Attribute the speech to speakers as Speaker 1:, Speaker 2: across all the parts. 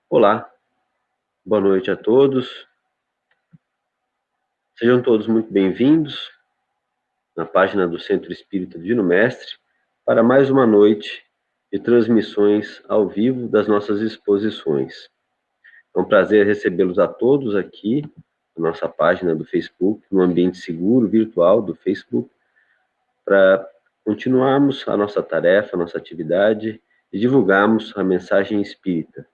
Speaker 1: Olá, boa noite a todos. Sejam todos muito bem-vindos na página do Centro Espírita Divino Mestre para mais uma noite de transmissões ao vivo das nossas exposições. É um prazer recebê-los a todos aqui na nossa página do Facebook, no ambiente seguro virtual do Facebook, para continuarmos a nossa tarefa, a nossa atividade e divulgarmos a mensagem espírita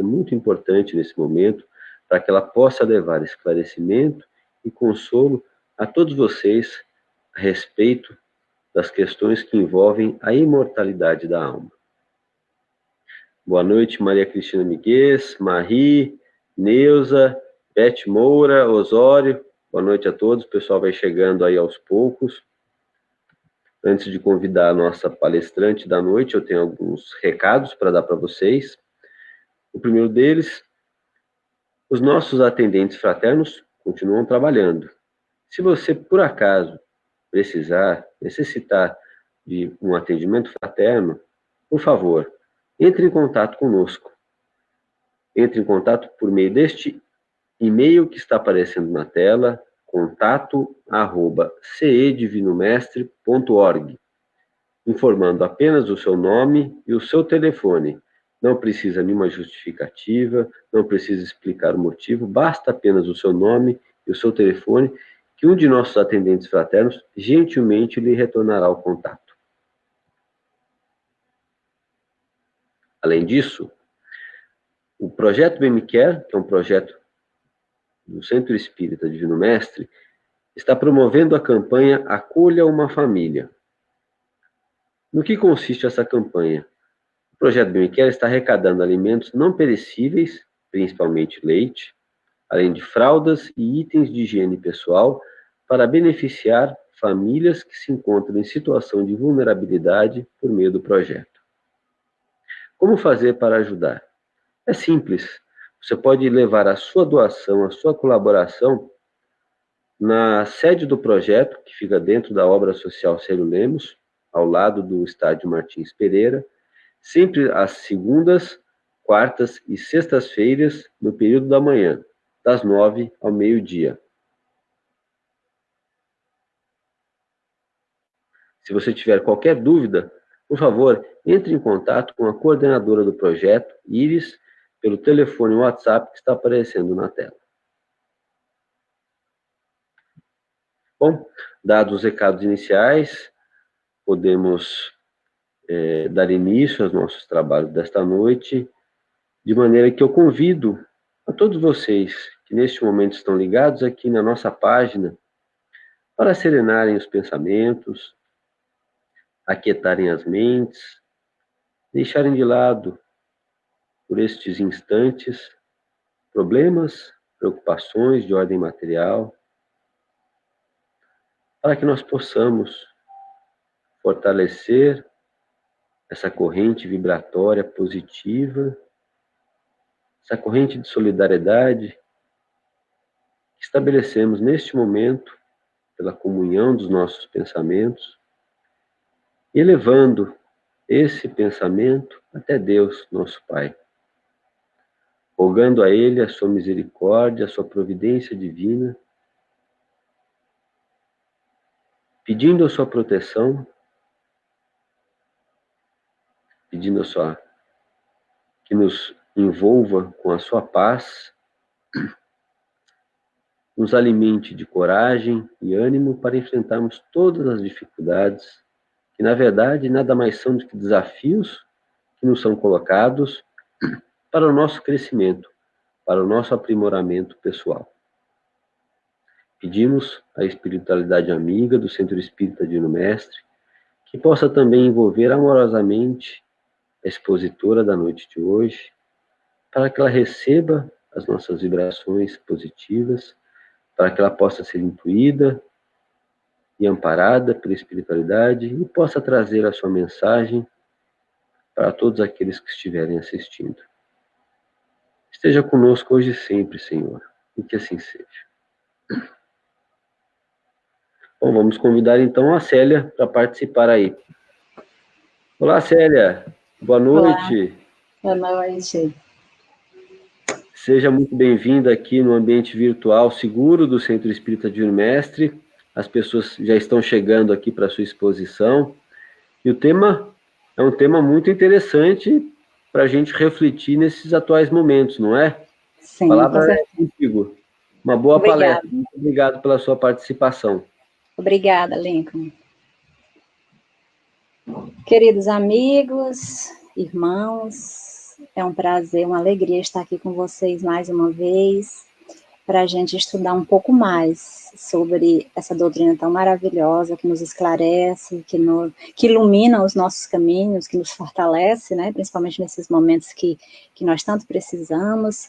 Speaker 1: muito importante nesse momento, para que ela possa levar esclarecimento e consolo a todos vocês a respeito das questões que envolvem a imortalidade da alma. Boa noite, Maria Cristina Miguel, Marie, Neuza, Beth Moura, Osório. Boa noite a todos, o pessoal vai chegando aí aos poucos. Antes de convidar a nossa palestrante da noite, eu tenho alguns recados para dar para vocês. O primeiro deles, os nossos atendentes fraternos continuam trabalhando. Se você, por acaso, necessitar de um atendimento fraterno, por favor, entre em contato conosco. Entre em contato por meio deste e-mail que está aparecendo na tela, contato@cedivinomestre.org, informando apenas o seu nome e o seu telefone. Não precisa nenhuma justificativa, não precisa explicar o motivo, basta apenas o seu nome e o seu telefone, que um de nossos atendentes fraternos gentilmente lhe retornará o contato. Além disso, o projeto BMCare, que é um projeto do Centro Espírita Divino Mestre, está promovendo a campanha Acolha uma Família. No que consiste essa campanha? O projeto BMCare está arrecadando alimentos não perecíveis, principalmente leite, além de fraldas e itens de higiene pessoal, para beneficiar famílias que se encontram em situação de vulnerabilidade por meio do projeto. Como fazer para ajudar? É simples. Você pode levar a sua doação, a sua colaboração na sede do projeto, que fica dentro da obra social Célio Lemos, ao lado do estádio Martins Pereira, sempre às segundas, quartas e sextas-feiras, no período da manhã, das 9 ao meio-dia. Se você tiver qualquer dúvida, por favor, entre em contato com a coordenadora do projeto, Iris, pelo telefone WhatsApp que está aparecendo na tela. Bom, dados os recados iniciais, podemos dar início aos nossos trabalhos desta noite, de maneira que eu convido a todos vocês que neste momento estão ligados aqui na nossa página para serenarem os pensamentos, aquietarem as mentes, deixarem de lado, por estes instantes, problemas, preocupações de ordem material, para que nós possamos fortalecer essa corrente vibratória positiva, essa corrente de solidariedade que estabelecemos neste momento pela comunhão dos nossos pensamentos, elevando esse pensamento até Deus, nosso Pai, rogando a Ele a sua misericórdia, a sua providência divina, pedindo a sua proteção, pedindo que nos envolva com a sua paz, nos alimente de coragem e ânimo para enfrentarmos todas as dificuldades, que na verdade nada mais são do que desafios que nos são colocados para o nosso crescimento, para o nosso aprimoramento pessoal. Pedimos à espiritualidade amiga do Centro Espírita Divino Mestre que possa também envolver amorosamente a expositora da noite de hoje, para que ela receba as nossas vibrações positivas, para que ela possa ser intuída e amparada pela espiritualidade e possa trazer a sua mensagem para todos aqueles que estiverem assistindo. Esteja conosco hoje e sempre, Senhor, e que assim seja. Bom, vamos convidar então a Célia para participar aí. Olá, Célia. Boa noite.
Speaker 2: Olá. Boa noite.
Speaker 1: Seja muito bem-vinda aqui no ambiente virtual seguro do Centro Espírita Divino Mestre. As pessoas já estão chegando aqui para a sua exposição. E o tema é um tema muito interessante para a gente refletir nesses atuais momentos, não é?
Speaker 2: Sim,
Speaker 1: A palavra é contigo. Uma boa
Speaker 2: obrigada.
Speaker 1: palestra. Muito obrigado pela sua participação.
Speaker 2: Obrigada, Lincoln. Queridos amigos, irmãos, é um prazer, uma alegria estar aqui com vocês mais uma vez, para a gente estudar um pouco mais sobre essa doutrina tão maravilhosa que nos esclarece, que ilumina os nossos caminhos, que nos fortalece, né, principalmente nesses momentos que nós tanto precisamos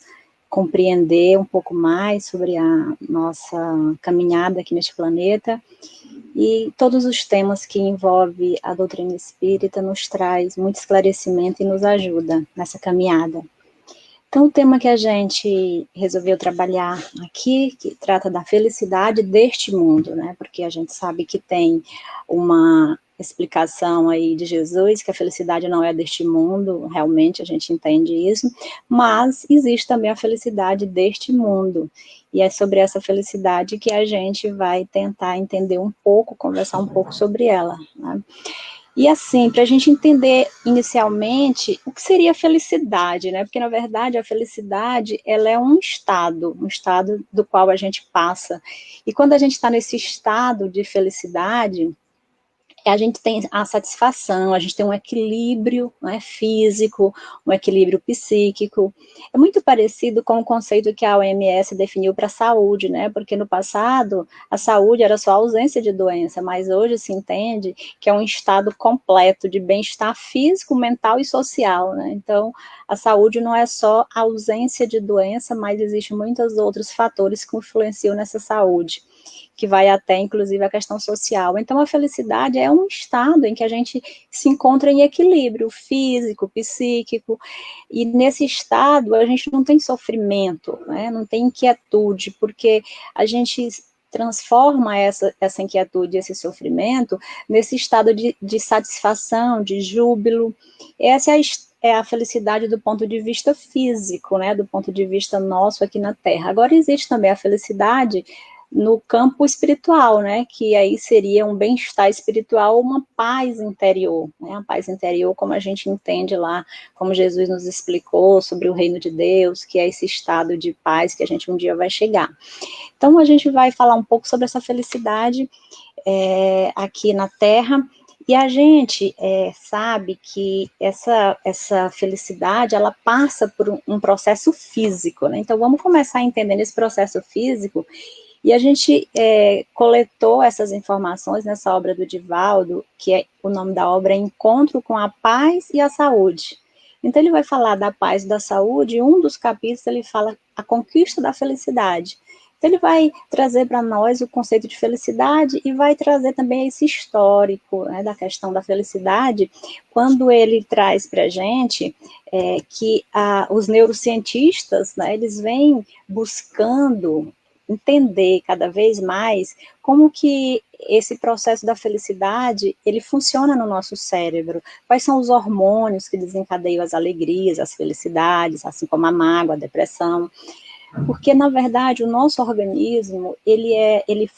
Speaker 2: compreender um pouco mais sobre a nossa caminhada aqui neste planeta. E todos os temas que envolvem a doutrina espírita nos traz muito esclarecimento e nos ajuda nessa caminhada. Então, o tema que a gente resolveu trabalhar aqui, que trata da felicidade deste mundo, né? Porque a gente sabe que tem uma explicação aí de Jesus, que a felicidade não é deste mundo, realmente a gente entende isso, mas existe também a felicidade deste mundo, e é sobre essa felicidade que a gente vai tentar entender um pouco, conversar um pouco sobre ela, né? E assim, para a gente entender inicialmente o que seria a felicidade, né? Porque na verdade a felicidade ela é um estado do qual a gente passa. E quando a gente está nesse estado de felicidade, a gente tem a satisfação, a gente tem um equilíbrio, né, físico, um equilíbrio psíquico. É muito parecido com o conceito que a OMS definiu para a saúde, né? Porque no passado a saúde era só a ausência de doença, mas hoje se entende que é um estado completo de bem-estar físico, mental e social, né? Então, a saúde não é só a ausência de doença, mas existem muitos outros fatores que influenciam nessa saúde, que vai até, inclusive, a questão social. Então, a felicidade é um estado em que a gente se encontra em equilíbrio físico, psíquico, e nesse estado a gente não tem sofrimento, né? Não tem inquietude, porque a gente transforma essa inquietude, esse sofrimento, nesse estado de satisfação, de júbilo. Essa é a felicidade do ponto de vista físico, né? Do ponto de vista nosso aqui na Terra. Agora, existe também a felicidade no campo espiritual, né, que aí seria um bem-estar espiritual, uma paz interior, né, a paz interior como a gente entende lá, como Jesus nos explicou sobre o reino de Deus, que é esse estado de paz que a gente um dia vai chegar. Então a gente vai falar um pouco sobre essa felicidade aqui na Terra, e a gente sabe que essa felicidade, ela passa por um processo físico, né, então vamos começar entendendo esse processo físico. E a gente coletou essas informações nessa obra do Divaldo, que o nome da obra é Encontro com a Paz e a Saúde. Então ele vai falar da paz e da saúde, e um dos capítulos ele fala a conquista da felicidade. Então ele vai trazer para nós o conceito de felicidade e vai trazer também esse histórico, né, da questão da felicidade, quando ele traz para a gente que os neurocientistas, né, eles vêm buscando entender cada vez mais como que esse processo da felicidade, ele funciona no nosso cérebro, quais são os hormônios que desencadeiam as alegrias, as felicidades, assim como a mágoa, a depressão, porque, na verdade, o nosso organismo, ele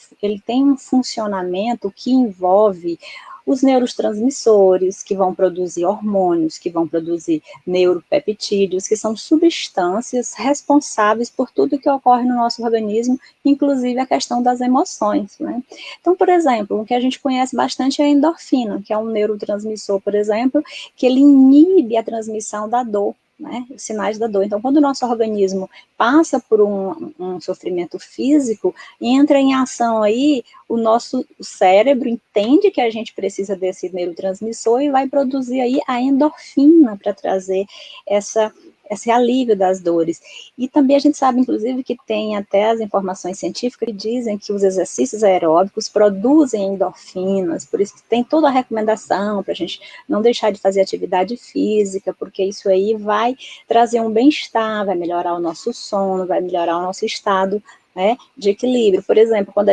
Speaker 2: tem um funcionamento que envolve os neurotransmissores, que vão produzir hormônios, que vão produzir neuropeptídeos, que são substâncias responsáveis por tudo que ocorre no nosso organismo, inclusive a questão das emoções, né? Então, por exemplo, o que a gente conhece bastante é a endorfina, que é um neurotransmissor, por exemplo, que ele inibe a transmissão da dor, né, os sinais da dor. Então, quando o nosso organismo passa por um sofrimento físico, entra em ação aí, o nosso cérebro entende que a gente precisa desse neurotransmissor e vai produzir aí a endorfina para trazer esse alívio das dores. E também a gente sabe, inclusive, que tem até as informações científicas que dizem que os exercícios aeróbicos produzem endorfinas, por isso que tem toda a recomendação para a gente não deixar de fazer atividade física, porque isso aí vai trazer um bem-estar, vai melhorar o nosso sono, vai melhorar o nosso estado né, de equilíbrio. Por exemplo, quando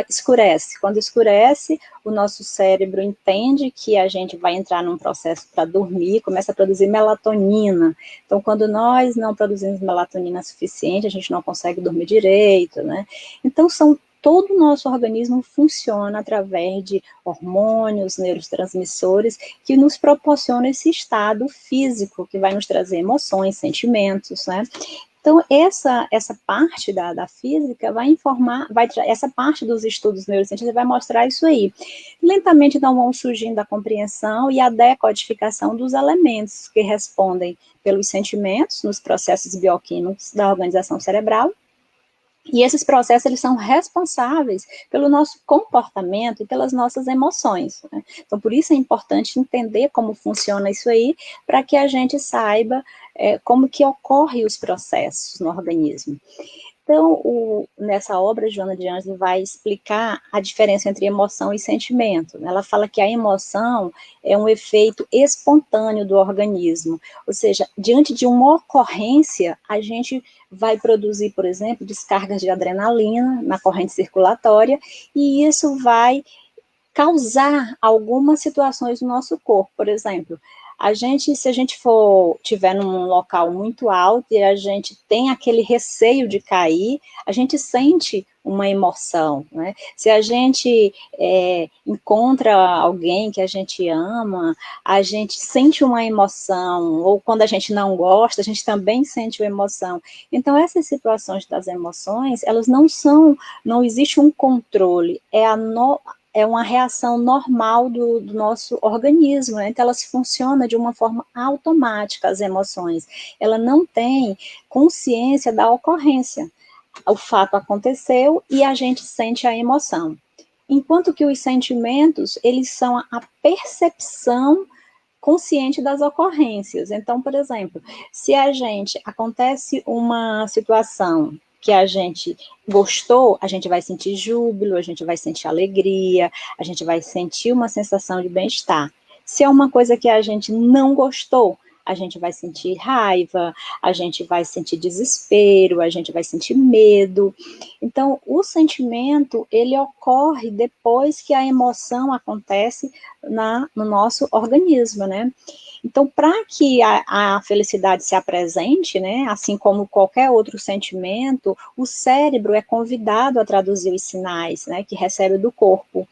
Speaker 2: escurece, o nosso cérebro entende que a gente vai entrar num processo para dormir, começa a produzir melatonina. Então, quando nós não produzimos melatonina suficiente, a gente não consegue dormir direito, né? Então, todo o nosso organismo funciona através de hormônios, neurotransmissores, que nos proporcionam esse estado físico, que vai nos trazer emoções, sentimentos, né? Então, essa parte da física vai informar, essa parte dos estudos neurocientíficos vai mostrar isso aí. Lentamente, então, vão surgindo a compreensão e a decodificação dos elementos que respondem pelos sentimentos nos processos bioquímicos da organização cerebral. E esses processos, eles são responsáveis pelo nosso comportamento e pelas nossas emoções, né? Então, por isso é importante entender como funciona isso aí, para que a gente saiba como que ocorrem os processos no organismo. Então, nessa obra, Joana de Ângeles vai explicar a diferença entre emoção e sentimento. Ela fala que a emoção é um efeito espontâneo do organismo, ou seja, diante de uma ocorrência, a gente vai produzir, por exemplo, descargas de adrenalina na corrente circulatória, e isso vai causar algumas situações no nosso corpo. Por exemplo, se a gente tiver num local muito alto e a gente tem aquele receio de cair, a gente sente uma emoção, né? Se a gente encontra alguém que a gente ama, a gente sente uma emoção, ou quando a gente não gosta, a gente também sente uma emoção. Então, essas situações das emoções, elas não existe um controle, é uma reação normal do nosso organismo, né? Então elas funcionam de uma forma automática, as emoções. Ela não tem consciência da ocorrência. O fato aconteceu e a gente sente a emoção. Enquanto que os sentimentos, eles são a percepção consciente das ocorrências. Então, por exemplo, se acontece uma situação que a gente gostou, a gente vai sentir júbilo, a gente vai sentir alegria, a gente vai sentir uma sensação de bem-estar. Se é uma coisa que a gente não gostou, a gente vai sentir raiva, a gente vai sentir desespero, a gente vai sentir medo. Então, o sentimento, ele ocorre depois que a emoção acontece no nosso organismo, né? Então, para que a felicidade se apresente, né, assim como qualquer outro sentimento, o cérebro é convidado a traduzir os sinais, né, que recebe do corpo.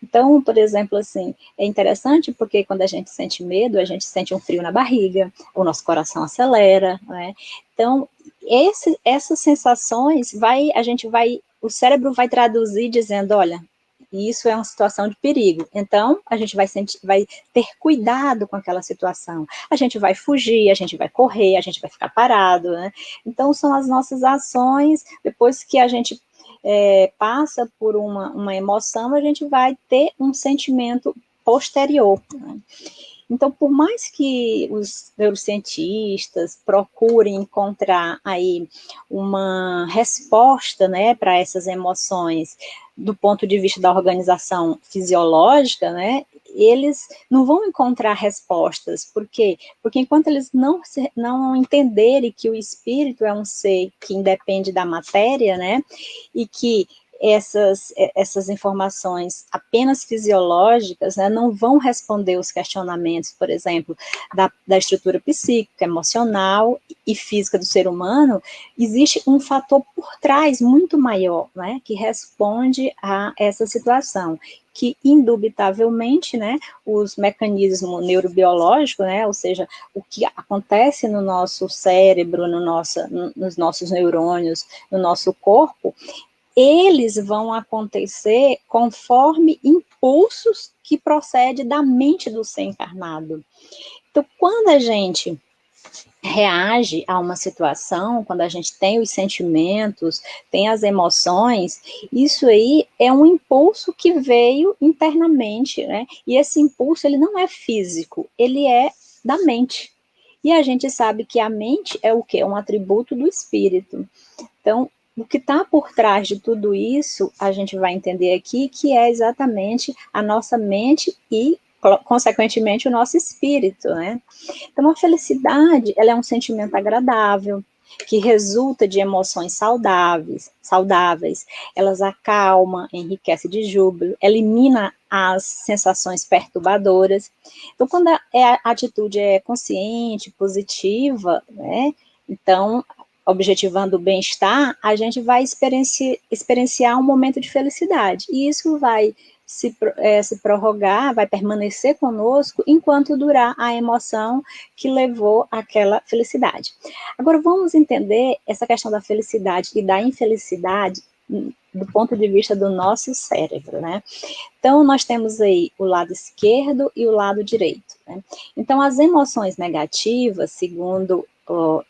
Speaker 2: Então, por exemplo, assim, é interessante porque quando a gente sente medo, a gente sente um frio na barriga, o nosso coração acelera, né? Então, essas sensações o cérebro vai traduzir dizendo, olha, isso é uma situação de perigo. Então, a gente vai ter cuidado com aquela situação. A gente vai fugir, a gente vai correr, a gente vai ficar parado, né? Então, são as nossas ações, depois que a gente passa por uma emoção, a gente vai ter um sentimento posterior, né? Então, por mais que os neurocientistas procurem encontrar aí uma resposta, né, para essas emoções do ponto de vista da organização fisiológica, né, eles não vão encontrar respostas. Por quê? Porque enquanto eles não entenderem que o espírito é um ser que independe da matéria, né, e que essas informações apenas fisiológicas, né, não vão responder os questionamentos, por exemplo, da estrutura psíquica, emocional e física do ser humano. Existe um fator por trás muito maior, né, que responde a essa situação, que indubitavelmente, né, os mecanismos neurobiológicos, né, ou seja, o que acontece no nosso cérebro, nos nossos neurônios, no nosso corpo, eles vão acontecer conforme impulsos que procedem da mente do ser encarnado. Então, quando a gente reage a uma situação, quando a gente tem os sentimentos, tem as emoções, isso aí é um impulso que veio internamente, né? E esse impulso, ele não é físico, ele é da mente. E a gente sabe que a mente é o quê? É um atributo do espírito. Então, o que está por trás de tudo isso, a gente vai entender aqui, que é exatamente a nossa mente e, consequentemente, o nosso espírito, né? Então, a felicidade, ela é um sentimento agradável, que resulta de emoções saudáveis, elas acalmam, enriquecem de júbilo, elimina as sensações perturbadoras. Então, quando a atitude é consciente, positiva, né, então, objetivando o bem-estar, a gente vai experienciar um momento de felicidade, e isso vai se prorrogar, vai permanecer conosco enquanto durar a emoção que levou àquela felicidade. Agora, vamos entender essa questão da felicidade e da infelicidade do ponto de vista do nosso cérebro, né? Então, nós temos aí o lado esquerdo e o lado direito, né? Então, as emoções negativas, segundo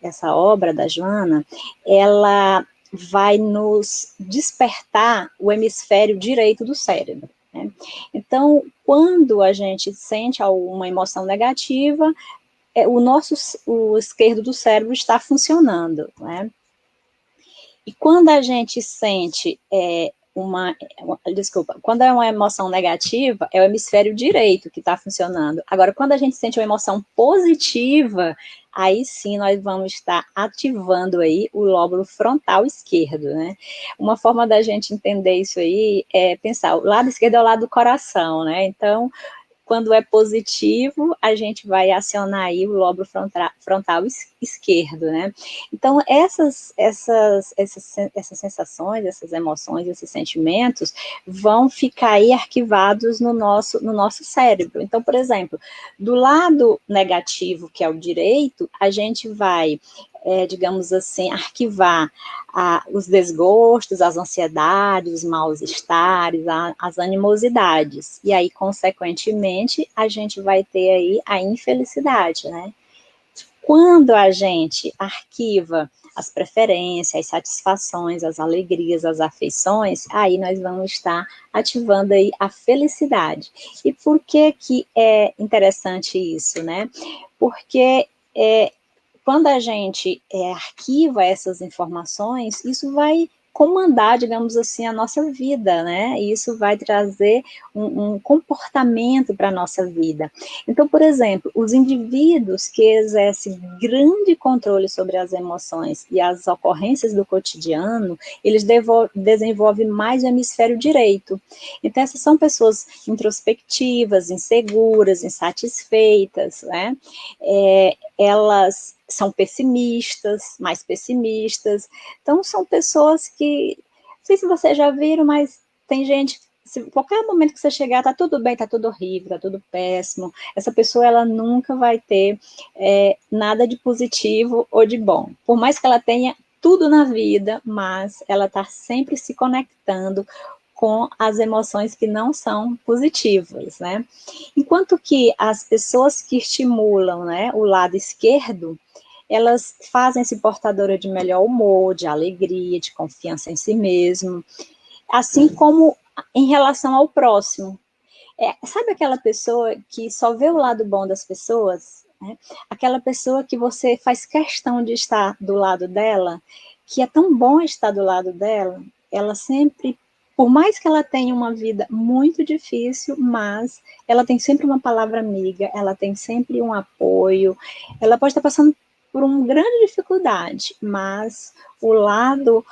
Speaker 2: essa obra da Joana, ela vai nos despertar o hemisfério direito do cérebro, né? Então, quando a gente sente alguma emoção negativa, o esquerdo do cérebro está funcionando, né? E quando a gente sente quando é uma emoção negativa, é o hemisfério direito que está funcionando. Agora, quando a gente sente uma emoção positiva, aí sim nós vamos estar ativando aí o lóbulo frontal esquerdo, né? Uma forma da gente entender isso aí é pensar, o lado esquerdo é o lado do coração, né? Então, quando é positivo, a gente vai acionar aí o lóbulo frontal esquerdo, né? Então, essas sensações, essas emoções, esses sentimentos vão ficar aí arquivados no nosso cérebro. Então, por exemplo, do lado negativo, que é o direito, a gente vai, digamos assim, arquivar os desgostos, as ansiedades, os mal-estares, as animosidades. E aí, consequentemente, a gente vai ter aí a infelicidade, né? Quando a gente arquiva as preferências, as satisfações, as alegrias, as afeições, aí nós vamos estar ativando aí a felicidade. E por que é interessante isso, né? Porque quando a gente arquiva essas informações, isso vai comandar, digamos assim, a nossa vida, né? E isso vai trazer um comportamento para a nossa vida. Então, por exemplo, os indivíduos que exercem grande controle sobre as emoções e as ocorrências do cotidiano, eles desenvolvem mais o hemisfério direito. Então, essas são pessoas introspectivas, inseguras, insatisfeitas, né? Elas são pessimistas, mais pessimistas. Então, são pessoas que, não sei se vocês já viram, mas tem gente, se qualquer momento que você chegar, tá tudo bem, tá tudo horrível, tá tudo péssimo, essa pessoa, ela nunca vai ter nada de positivo ou de bom. Por mais que ela tenha tudo na vida, mas ela tá sempre se conectando com as emoções que não são positivas, né? Enquanto que as pessoas que estimulam, né, o lado esquerdo, elas fazem-se portadora de melhor humor, de alegria, de confiança em si mesmo, assim como em relação ao próximo. Sabe aquela pessoa que só vê o lado bom das pessoas? Né? Aquela pessoa que você faz questão de estar do lado dela, que é tão bom estar do lado dela, ela sempre, por mais que ela tenha uma vida muito difícil, mas ela tem sempre uma palavra amiga, ela tem sempre um apoio, ela pode estar passando por uma grande dificuldade, mas o lado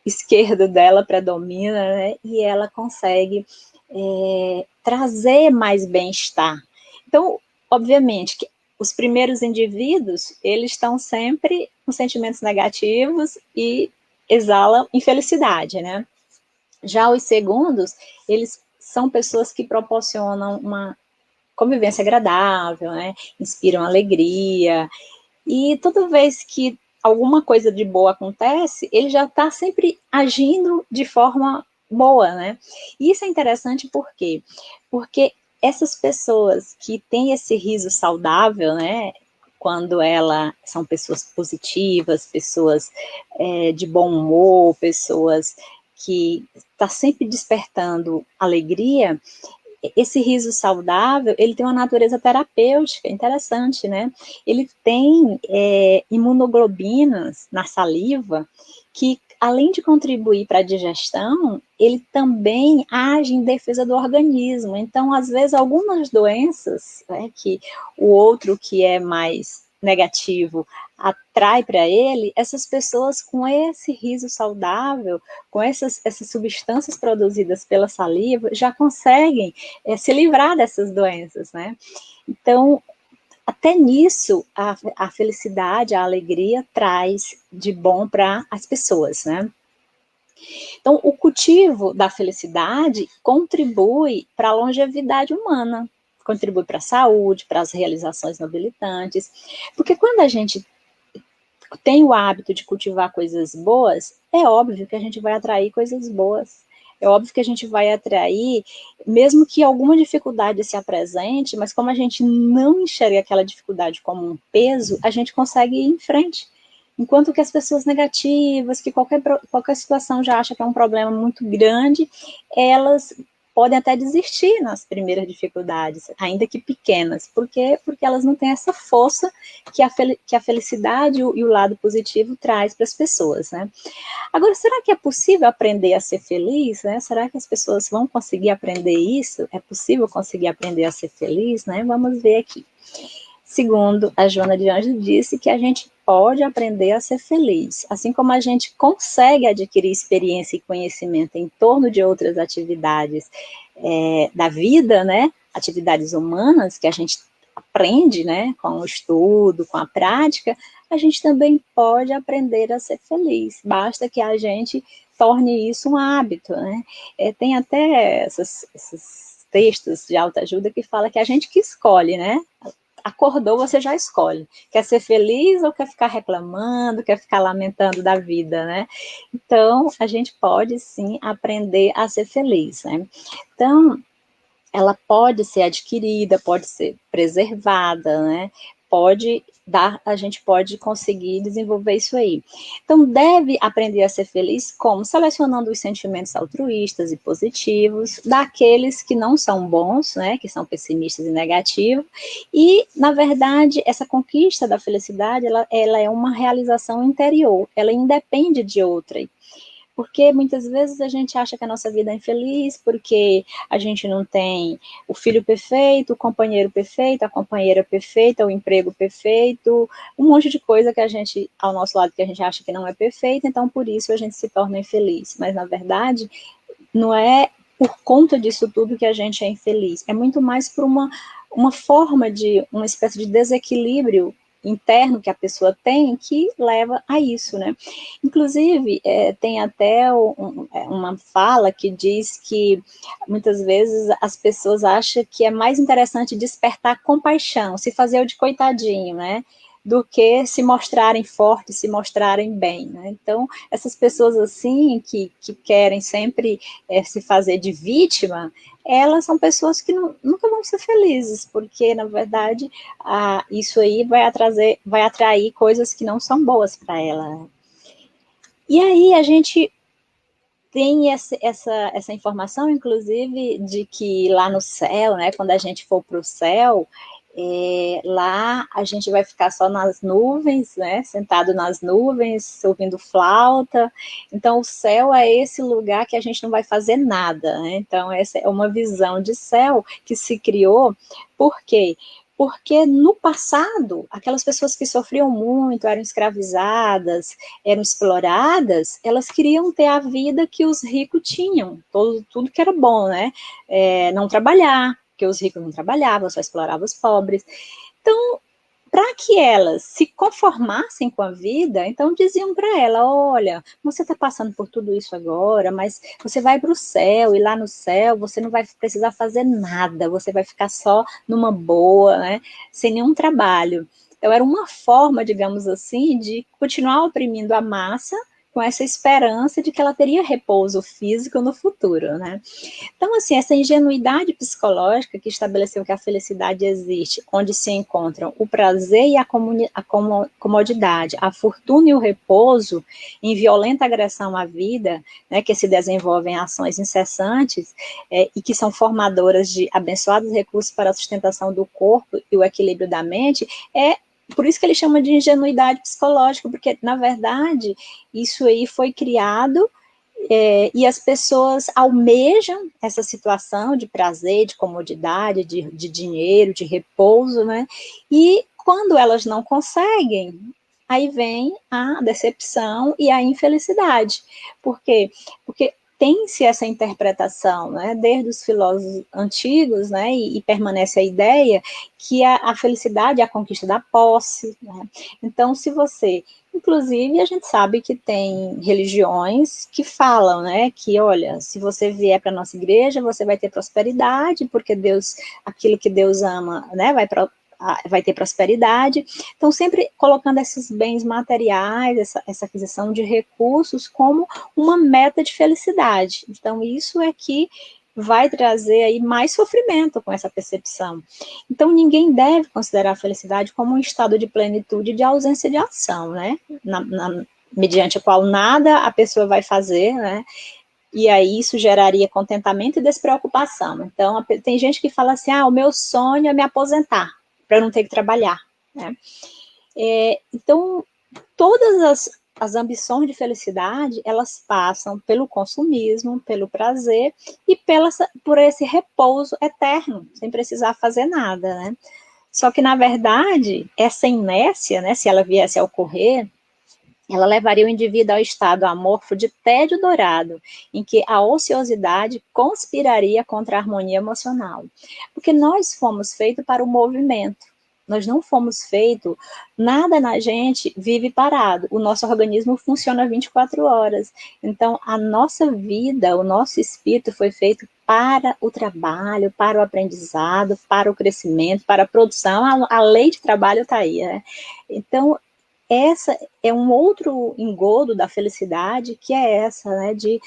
Speaker 2: esquerdo dela predomina, né? E ela consegue trazer mais bem-estar. Então, obviamente, que os primeiros indivíduos, eles estão sempre com sentimentos negativos e exalam infelicidade, né? Já os segundos, eles são pessoas que proporcionam uma convivência agradável, né? Inspiram alegria, e toda vez que alguma coisa de boa acontece, ele já está sempre agindo de forma boa, né? E isso é interessante por quê? Porque essas pessoas que têm esse riso saudável, né? Quando são pessoas positivas, pessoas de bom humor, pessoas que está sempre despertando alegria, esse riso saudável, ele tem uma natureza terapêutica, interessante, né? Ele tem imunoglobinas na saliva que, além de contribuir para a digestão, ele também age em defesa do organismo. Então, às vezes, algumas doenças, né, que o outro que é mais negativo atrai para ele, essas pessoas com esse riso saudável, com essas substâncias produzidas pela saliva, já conseguem se livrar dessas doenças, né? Então, até nisso, a felicidade, a alegria traz de bom para as pessoas, né? Então, o cultivo da felicidade contribui para a longevidade humana, contribui para a saúde, para as realizações nobilitantes, porque quando a gente tem o hábito de cultivar coisas boas, é óbvio que a gente vai atrair coisas boas. É óbvio que a gente vai atrair, mesmo que alguma dificuldade se apresente, mas como a gente não enxerga aquela dificuldade como um peso, a gente consegue ir em frente. Enquanto que as pessoas negativas, que qualquer situação já acha que é um problema muito grande, elas podem até desistir nas primeiras dificuldades, ainda que pequenas. Por quê? Porque elas não têm essa força que a felicidade e o lado positivo traz para as pessoas, né? Agora, será que é possível aprender a ser feliz, né? Será que as pessoas vão conseguir aprender isso? É possível conseguir aprender a ser feliz, né? Vamos ver aqui. Segundo a Joana de Anjos disse que a gente pode aprender a ser feliz, assim como a gente consegue adquirir experiência e conhecimento em torno de outras atividades da vida, né? Atividades humanas que a gente aprende, né? Com o estudo, com a prática, a gente também pode aprender a ser feliz. Basta que a gente torne isso um hábito, né? Tem até esses textos de autoajuda que fala que a gente que escolhe, né? Acordou, você já escolhe. Quer ser feliz ou quer ficar reclamando, quer ficar lamentando da vida, né? Então, a gente pode, sim, aprender a ser feliz, né? Então, ela pode ser adquirida, pode ser preservada, né? A gente pode conseguir desenvolver isso aí. Então, deve aprender a ser feliz como? Selecionando os sentimentos altruístas e positivos, daqueles que não são bons, né? Que são pessimistas e negativos. E, na verdade, essa conquista da felicidade, ela é uma realização interior, ela independe de outra. Porque muitas vezes a gente acha que a nossa vida é infeliz porque a gente não tem o filho perfeito, o companheiro perfeito, a companheira perfeita, o emprego perfeito, um monte de coisa que a gente, ao nosso lado, que a gente acha que não é perfeita, então por isso a gente se torna infeliz. Mas, na verdade, não é por conta disso tudo que a gente é infeliz, é muito mais por uma forma de, uma espécie de desequilíbrio interno que a pessoa tem que leva a isso, né? Inclusive, tem até uma fala que diz que muitas vezes as pessoas acham que é mais interessante despertar compaixão, se fazer o de coitadinho, né? Do que se mostrarem fortes, se mostrarem bem, né? Então, essas pessoas assim, que querem sempre se fazer de vítima, elas são pessoas que nunca vão ser felizes, porque, na verdade, isso aí vai atrair coisas que não são boas para ela. E aí a gente tem essa informação, inclusive, de que lá no céu, né, quando a gente for para o céu, lá a gente vai ficar só nas nuvens, né, sentado nas nuvens, ouvindo flauta. Então, o céu é esse lugar que a gente não vai fazer nada, né? Então, essa é uma visão de céu que se criou. Por quê? Porque no passado, aquelas pessoas que sofriam muito, eram escravizadas, eram exploradas, elas queriam ter a vida que os ricos tinham, tudo que era bom, né? Não trabalhar, porque os ricos não trabalhavam, só exploravam os pobres. Então, para que elas se conformassem com a vida, então diziam para ela, olha, você está passando por tudo isso agora, mas você vai para o céu, e lá no céu você não vai precisar fazer nada, você vai ficar só numa boa, né, sem nenhum trabalho. Então, era uma forma, digamos assim, de continuar oprimindo a massa com essa esperança de que ela teria repouso físico no futuro, né? Então, assim, essa ingenuidade psicológica que estabeleceu que a felicidade existe, onde se encontram o prazer e a comodidade, a fortuna e o repouso, em violenta agressão à vida, né, que se desenvolvem ações incessantes e que são formadoras de abençoados recursos para a sustentação do corpo e o equilíbrio da mente, por isso que ele chama de ingenuidade psicológica, porque, na verdade, isso aí foi criado e as pessoas almejam essa situação de prazer, de comodidade, de dinheiro, de repouso, né? E quando elas não conseguem, aí vem a decepção e a infelicidade. Por quê? Porque tem-se essa interpretação, né, desde os filósofos antigos, né, e permanece a ideia que a felicidade é a conquista da posse, né? Então, se você, inclusive, a gente sabe que tem religiões que falam, né, que, olha, se você vier para a nossa igreja, você vai ter prosperidade, porque Deus, aquilo que Deus ama, né, vai ter prosperidade. Então, sempre colocando esses bens materiais, essa aquisição de recursos como uma meta de felicidade. Então, isso é que vai trazer aí mais sofrimento com essa percepção. Então, ninguém deve considerar a felicidade como um estado de plenitude de ausência de ação, né? Mediante a qual nada a pessoa vai fazer, né? E aí isso geraria contentamento e despreocupação. Então, tem gente que fala assim, o meu sonho é me aposentar, para não ter que trabalhar, né? Então, todas as ambições de felicidade, elas passam pelo consumismo, pelo prazer e por esse repouso eterno, sem precisar fazer nada, né? Só que, na verdade, essa inércia, né, se ela viesse a ocorrer, ela levaria o indivíduo ao estado amorfo de tédio dourado, em que a ociosidade conspiraria contra a harmonia emocional. Porque nós fomos feitos para o movimento, nós não fomos feitos, nada na gente vive parado, o nosso organismo funciona 24 horas. Então, a nossa vida, o nosso espírito foi feito para o trabalho, para o aprendizado, para o crescimento, para a produção, a lei de trabalho está aí, né? Então, essa é um outro engodo da felicidade, que é essa, né, de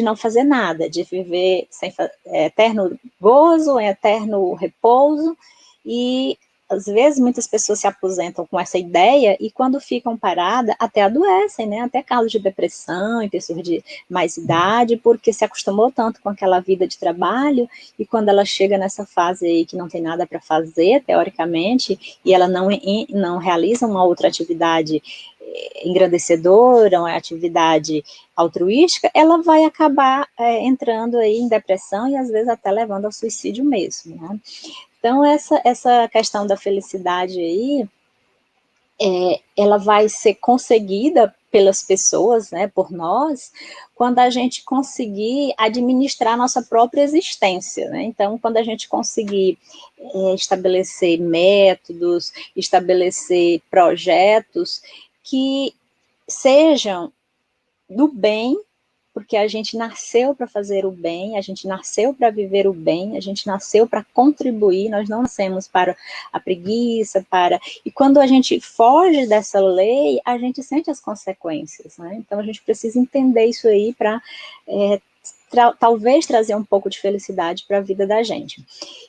Speaker 2: não fazer nada, de viver sem eterno gozo, eterno repouso, e às vezes muitas pessoas se aposentam com essa ideia e quando ficam paradas até adoecem, né? Até casos de depressão em pessoas de mais idade, porque se acostumou tanto com aquela vida de trabalho e quando ela chega nessa fase aí que não tem nada para fazer, teoricamente, e ela não realiza uma outra atividade engrandecedora, uma atividade altruística, ela vai acabar entrando aí em depressão e às vezes até levando ao suicídio mesmo, né? Então, essa questão da felicidade aí, ela vai ser conseguida pelas pessoas, né, por nós, quando a gente conseguir administrar nossa própria existência, né? Então, quando a gente conseguir estabelecer métodos, estabelecer projetos que sejam do bem, porque a gente nasceu para fazer o bem, a gente nasceu para viver o bem, a gente nasceu para contribuir, nós não nascemos para a preguiça, E quando a gente foge dessa lei, a gente sente as consequências, né? Então, a gente precisa entender isso aí para talvez trazer um pouco de felicidade para a vida da gente.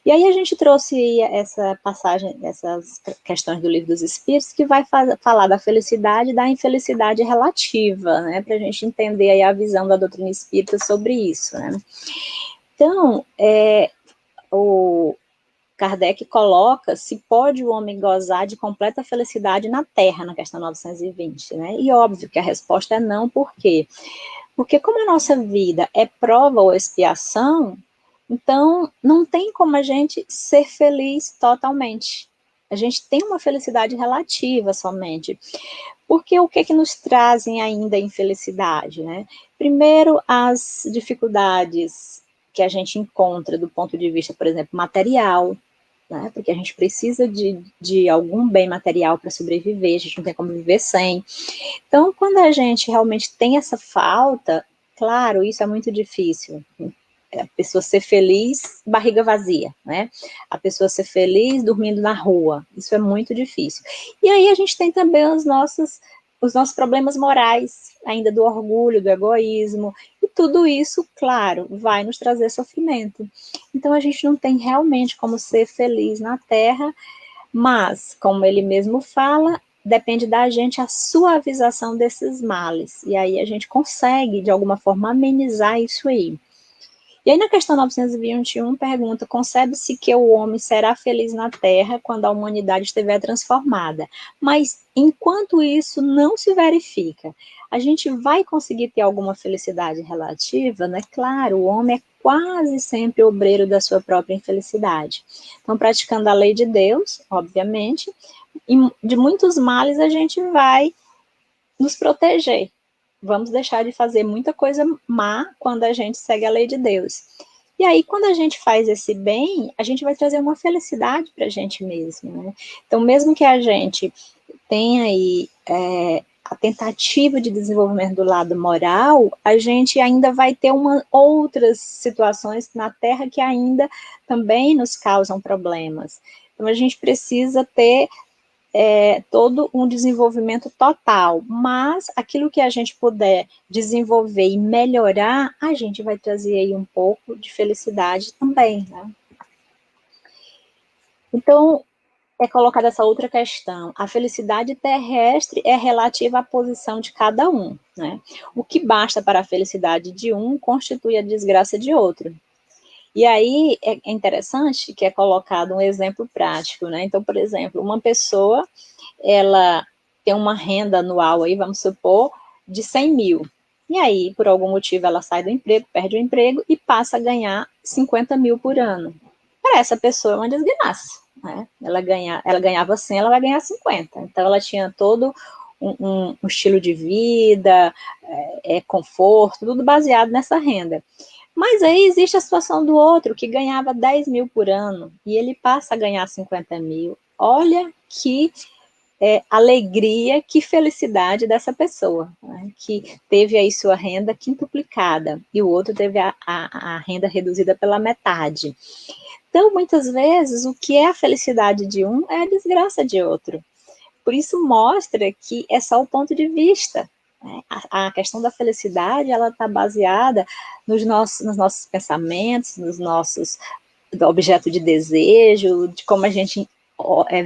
Speaker 2: E aí a gente trouxe essa passagem, essas questões do Livro dos Espíritos, que vai falar da felicidade e da infelicidade relativa, né, para a gente entender aí a visão da doutrina espírita sobre isso, né. Então, o Kardec coloca se pode o homem gozar de completa felicidade na Terra, na questão 920, né, e óbvio que a resposta é não, por quê? Porque como a nossa vida é prova ou expiação, então não tem como a gente ser feliz totalmente. A gente tem uma felicidade relativa somente. Porque o que nos trazem ainda a infelicidade, né? Primeiro, as dificuldades que a gente encontra do ponto de vista, por exemplo, material, né? Porque a gente precisa de algum bem material para sobreviver, a gente não tem como viver sem. Então, quando a gente realmente tem essa falta, claro, isso é muito difícil. A pessoa ser feliz, barriga vazia, né? A pessoa ser feliz dormindo na rua, isso é muito difícil. E aí a gente tem também os nossos problemas morais, ainda do orgulho, do egoísmo, e tudo isso, claro, vai nos trazer sofrimento. Então a gente não tem realmente como ser feliz na Terra, mas, como ele mesmo fala, depende da gente a suavização desses males. E aí a gente consegue, de alguma forma, amenizar isso aí. E aí na questão 921 pergunta, concebe-se que o homem será feliz na Terra quando a humanidade estiver transformada, mas enquanto isso não se verifica, a gente vai conseguir ter alguma felicidade relativa, né? Claro, o homem quase sempre obreiro da sua própria infelicidade. Então, praticando a lei de Deus, obviamente, de muitos males a gente vai nos proteger. Vamos deixar de fazer muita coisa má quando a gente segue a lei de Deus. E aí, quando a gente faz esse bem, a gente vai trazer uma felicidade para a gente mesmo, né? Então, mesmo que a gente tenha aí a tentativa de desenvolvimento do lado moral, a gente ainda vai ter outras situações na Terra que ainda também nos causam problemas. Então, a gente precisa ter todo um desenvolvimento total, mas aquilo que a gente puder desenvolver e melhorar, a gente vai trazer aí um pouco de felicidade também, né? Então, é colocada essa outra questão. A felicidade terrestre é relativa à posição de cada um, né? O que basta para a felicidade de um constitui a desgraça de outro. E aí é interessante que é colocado um exemplo prático, né? Então, por exemplo, uma pessoa, ela tem uma renda anual aí, vamos supor, de 100 mil. E aí, por algum motivo, ela sai do emprego, perde o emprego e passa a ganhar 50 mil por ano. Para essa pessoa é uma desgraça, né? Ela ganhava 100, ela vai ganhar 50. Então, ela tinha todo um estilo de vida, conforto, tudo baseado nessa renda. Mas aí existe a situação do outro, que ganhava 10 mil por ano, e ele passa a ganhar 50 mil. Olha que alegria, que felicidade dessa pessoa, né, que teve aí sua renda quintuplicada, e o outro teve a renda reduzida pela metade. Então, muitas vezes, o que é a felicidade de um é a desgraça de outro. Por isso mostra que é só o ponto de vista. A questão da felicidade, ela está baseada nos nossos pensamentos, nos nossos objetos de desejo, de como a gente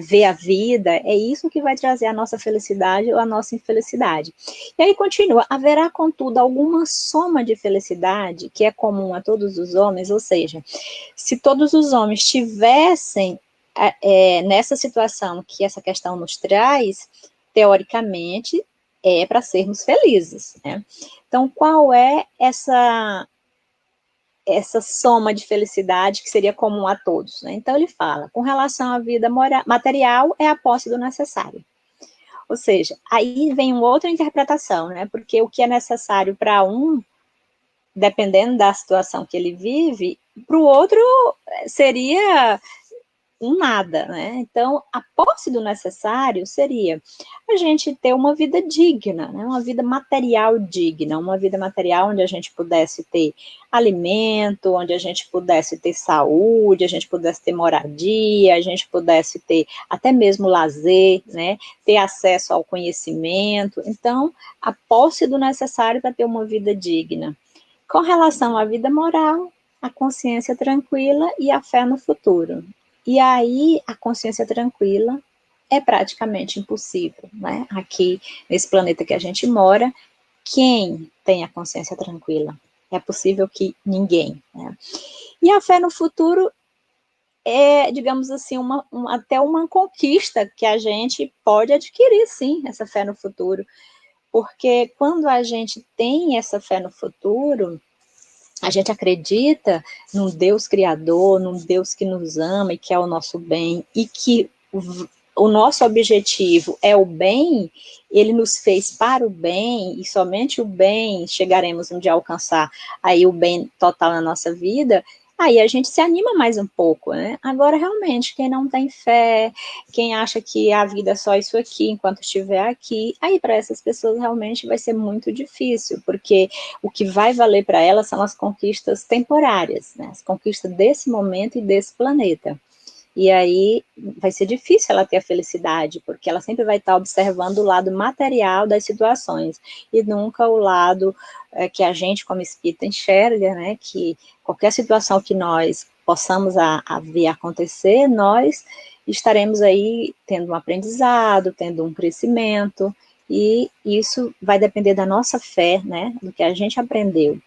Speaker 2: vê a vida. É isso que vai trazer a nossa felicidade ou a nossa infelicidade. E aí continua, haverá, contudo, alguma soma de felicidade que é comum a todos os homens, ou seja, se todos os homens tivessem nessa situação que essa questão nos traz, teoricamente, é para sermos felizes, né? Então, qual é essa soma de felicidade que seria comum a todos, né? Então, ele fala, com relação à vida material, é a posse do necessário. Ou seja, aí vem uma outra interpretação, né? Porque o que é necessário para um, dependendo da situação que ele vive, para o outro seria um nada, né? Então, a posse do necessário seria a gente ter uma vida digna, né? Uma vida material digna, uma vida material onde a gente pudesse ter alimento, onde a gente pudesse ter saúde, a gente pudesse ter moradia, a gente pudesse ter até mesmo lazer, né? Ter acesso ao conhecimento. Então, a posse do necessário para ter uma vida digna. Com relação à vida moral, a consciência tranquila e a fé no futuro. E aí, a consciência tranquila é praticamente impossível, né? Aqui, nesse planeta que a gente mora, quem tem a consciência tranquila? É possível que ninguém, né? E a fé no futuro é, digamos assim, até uma conquista que a gente pode adquirir, sim, essa fé no futuro. Porque quando a gente tem essa fé no futuro, a gente acredita num Deus criador, num Deus que nos ama e que é o nosso bem, e que o nosso objetivo é o bem, ele nos fez para o bem, e somente o bem chegaremos um dia a alcançar aí o bem total na nossa vida. Aí a gente se anima mais um pouco, né? Agora, realmente, quem não tem fé, quem acha que a vida é só isso aqui, enquanto estiver aqui, aí para essas pessoas realmente vai ser muito difícil, porque o que vai valer para elas são as conquistas temporárias, né? As conquistas desse momento e desse planeta. E aí vai ser difícil ela ter a felicidade, porque ela sempre vai estar observando o lado material das situações, e nunca o lado que a gente, como espírita, enxerga, né? Que qualquer situação que nós possamos a ver acontecer, nós estaremos aí tendo um aprendizado, tendo um crescimento, e isso vai depender da nossa fé, né, do que a gente aprendeu.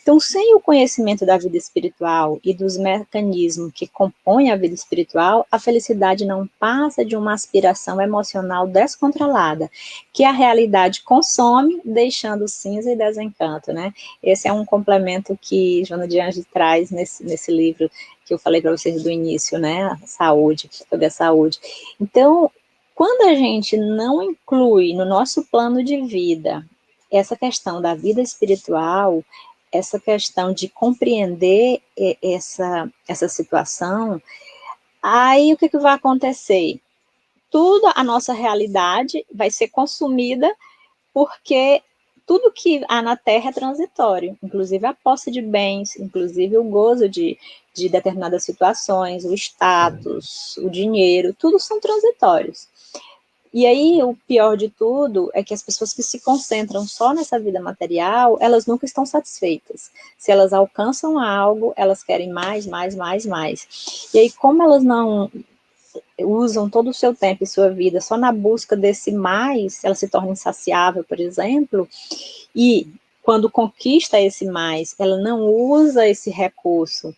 Speaker 2: Então, sem o conhecimento da vida espiritual e dos mecanismos que compõem a vida espiritual, a felicidade não passa de uma aspiração emocional descontrolada, que a realidade consome, deixando cinza e desencanto, né? Esse é um complemento que Joana de Anjos traz nesse livro que eu falei para vocês do início, né? Saúde, sobre a saúde. Então, quando a gente não inclui no nosso plano de vida essa questão da vida espiritual, essa questão de compreender essa situação, aí o que vai acontecer? Tudo a nossa realidade vai ser consumida porque tudo que há na Terra é transitório, inclusive a posse de bens, inclusive o gozo de determinadas situações, o status, o dinheiro, tudo são transitórios. E aí, o pior de tudo é que as pessoas que se concentram só nessa vida material, elas nunca estão satisfeitas. Se elas alcançam algo, elas querem mais, mais, mais, mais. E aí, como elas não usam todo o seu tempo e sua vida só na busca desse mais, ela se torna insaciável, por exemplo, e quando conquista esse mais, ela não usa esse recurso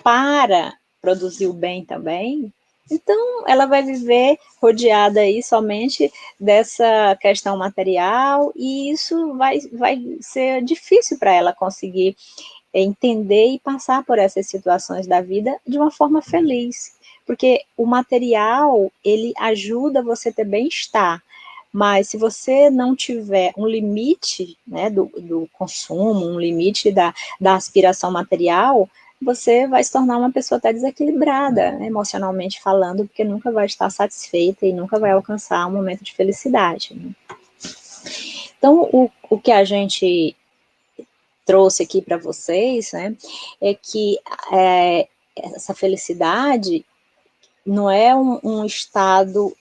Speaker 2: para produzir o bem também, então ela vai viver rodeada aí somente dessa questão material e isso vai ser difícil para ela conseguir entender e passar por essas situações da vida de uma forma feliz, porque o material, ele ajuda você a ter bem-estar, mas se você não tiver um limite, né, do consumo, um limite da aspiração material, você vai se tornar uma pessoa até desequilibrada, né, emocionalmente falando, porque nunca vai estar satisfeita e nunca vai alcançar um momento de felicidade. Né? Então, o que a gente trouxe aqui para vocês, né, é que essa felicidade não é um estado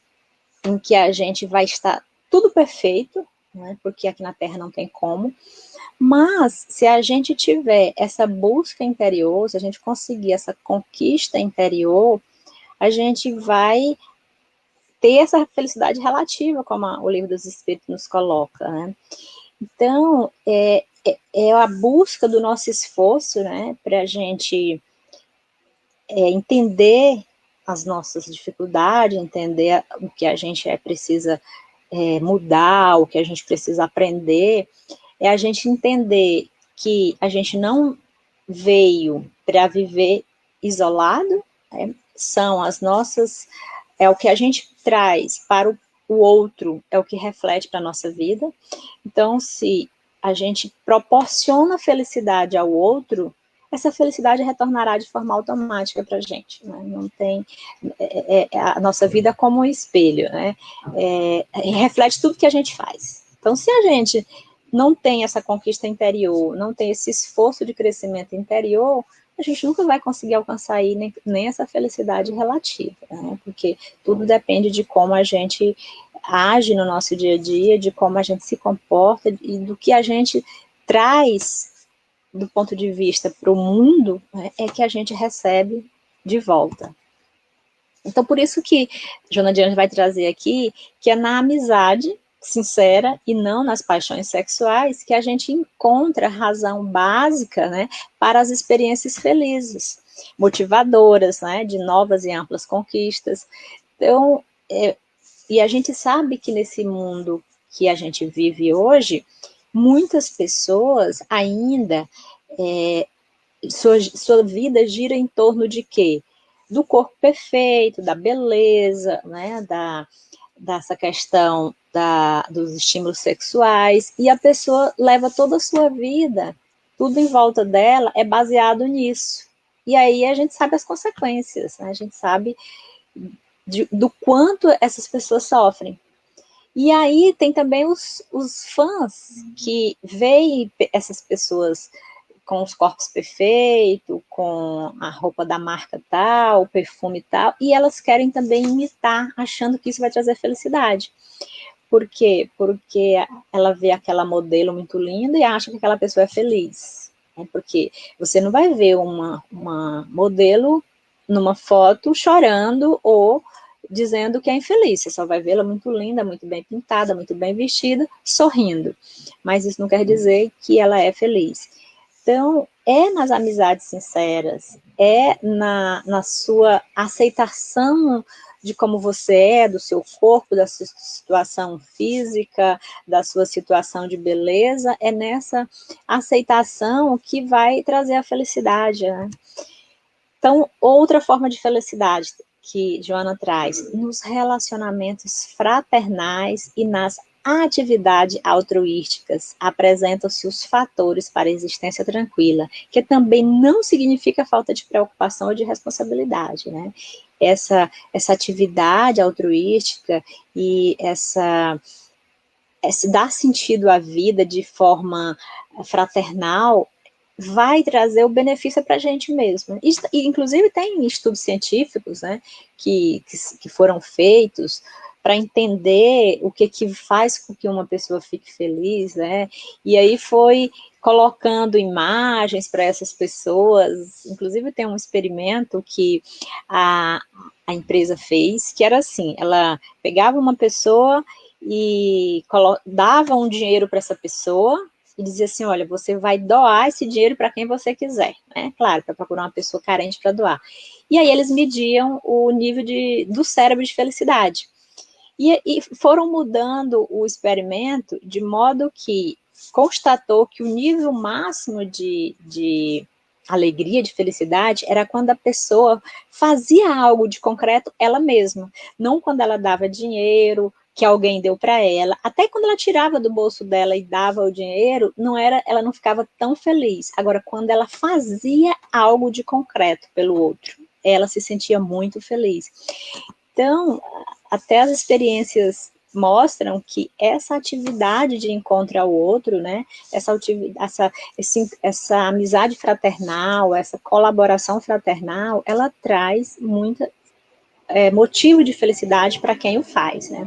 Speaker 2: em que a gente vai estar tudo perfeito, né, porque aqui na Terra não tem como, mas se a gente tiver essa busca interior, se a gente conseguir essa conquista interior, a gente vai ter essa felicidade relativa, como o Livro dos Espíritos nos coloca, né? Então, é a busca do nosso esforço, né, para a gente entender as nossas dificuldades, entender o que a gente precisa mudar, o que a gente precisa aprender, é a gente entender que a gente não veio para viver isolado, né? São as nossas, é o que a gente traz para o outro, é o que reflete para a nossa vida. Então, se a gente proporciona felicidade ao outro, essa felicidade retornará de forma automática para a gente. Né? Não tem a nossa vida como um espelho, né? Reflete tudo que a gente faz. Então, se a gente não tem essa conquista interior, não tem esse esforço de crescimento interior, a gente nunca vai conseguir alcançar aí nem essa felicidade relativa, né? Porque tudo depende de como a gente age no nosso dia a dia, de como a gente se comporta e do que a gente traz do ponto de vista para o mundo, né, é que a gente recebe de volta. Então, por isso que Joana de Anjos vai trazer aqui que é na amizade sincera e não nas paixões sexuais que a gente encontra a razão básica, né, para as experiências felizes, motivadoras, né, de novas e amplas conquistas. Então, e a gente sabe que nesse mundo que a gente vive hoje, muitas pessoas ainda, sua vida gira em torno de quê? Do corpo perfeito, da beleza, né, dessa questão dos estímulos sexuais, e a pessoa leva toda a sua vida, tudo em volta dela é baseado nisso. E aí a gente sabe as consequências, né? A gente sabe do quanto essas pessoas sofrem. E aí tem também os fãs que veem essas pessoas com os corpos perfeitos, com a roupa da marca tal, o perfume tal, e elas querem também imitar, achando que isso vai trazer felicidade. Por quê? Porque ela vê aquela modelo muito linda e acha que aquela pessoa é feliz. Porque você não vai ver uma modelo numa foto chorando ou dizendo que é infeliz. Você só vai vê-la muito linda, muito bem pintada, muito bem vestida, sorrindo. Mas isso não quer dizer que ela é feliz. Então, é nas amizades sinceras, é na sua aceitação de como você é, do seu corpo, da sua situação física, da sua situação de beleza, é nessa aceitação que vai trazer a felicidade, né? Então, outra forma de felicidade que Joana traz, nos relacionamentos fraternais e nas atividades altruísticas, apresentam-se os fatores para a existência tranquila, que também não significa falta de preocupação ou de responsabilidade, né? Essa atividade altruística e esse dar sentido à vida de forma fraternal vai trazer o benefício para a gente mesmo. E, inclusive, tem estudos científicos, né, que foram feitos para entender o que faz com que uma pessoa fique feliz, né, e aí foi colocando imagens para essas pessoas. Inclusive, tem um experimento que a empresa fez, que era assim, ela pegava uma pessoa e dava um dinheiro para essa pessoa, e dizia assim, olha, você vai doar esse dinheiro para quem você quiser, né? Claro, para procurar uma pessoa carente para doar. E aí eles mediam o nível do cérebro de felicidade. E foram mudando o experimento de modo que constatou que o nível máximo de alegria, de felicidade, era quando a pessoa fazia algo de concreto ela mesma, não quando ela dava dinheiro, que alguém deu para ela, até quando ela tirava do bolso dela e dava o dinheiro, ela não ficava tão feliz. Agora, quando ela fazia algo de concreto pelo outro, ela se sentia muito feliz. Então, até as experiências mostram que essa atividade de encontro ao outro, né, essa amizade fraternal, essa colaboração fraternal, ela traz muita motivo de felicidade para quem o faz, né?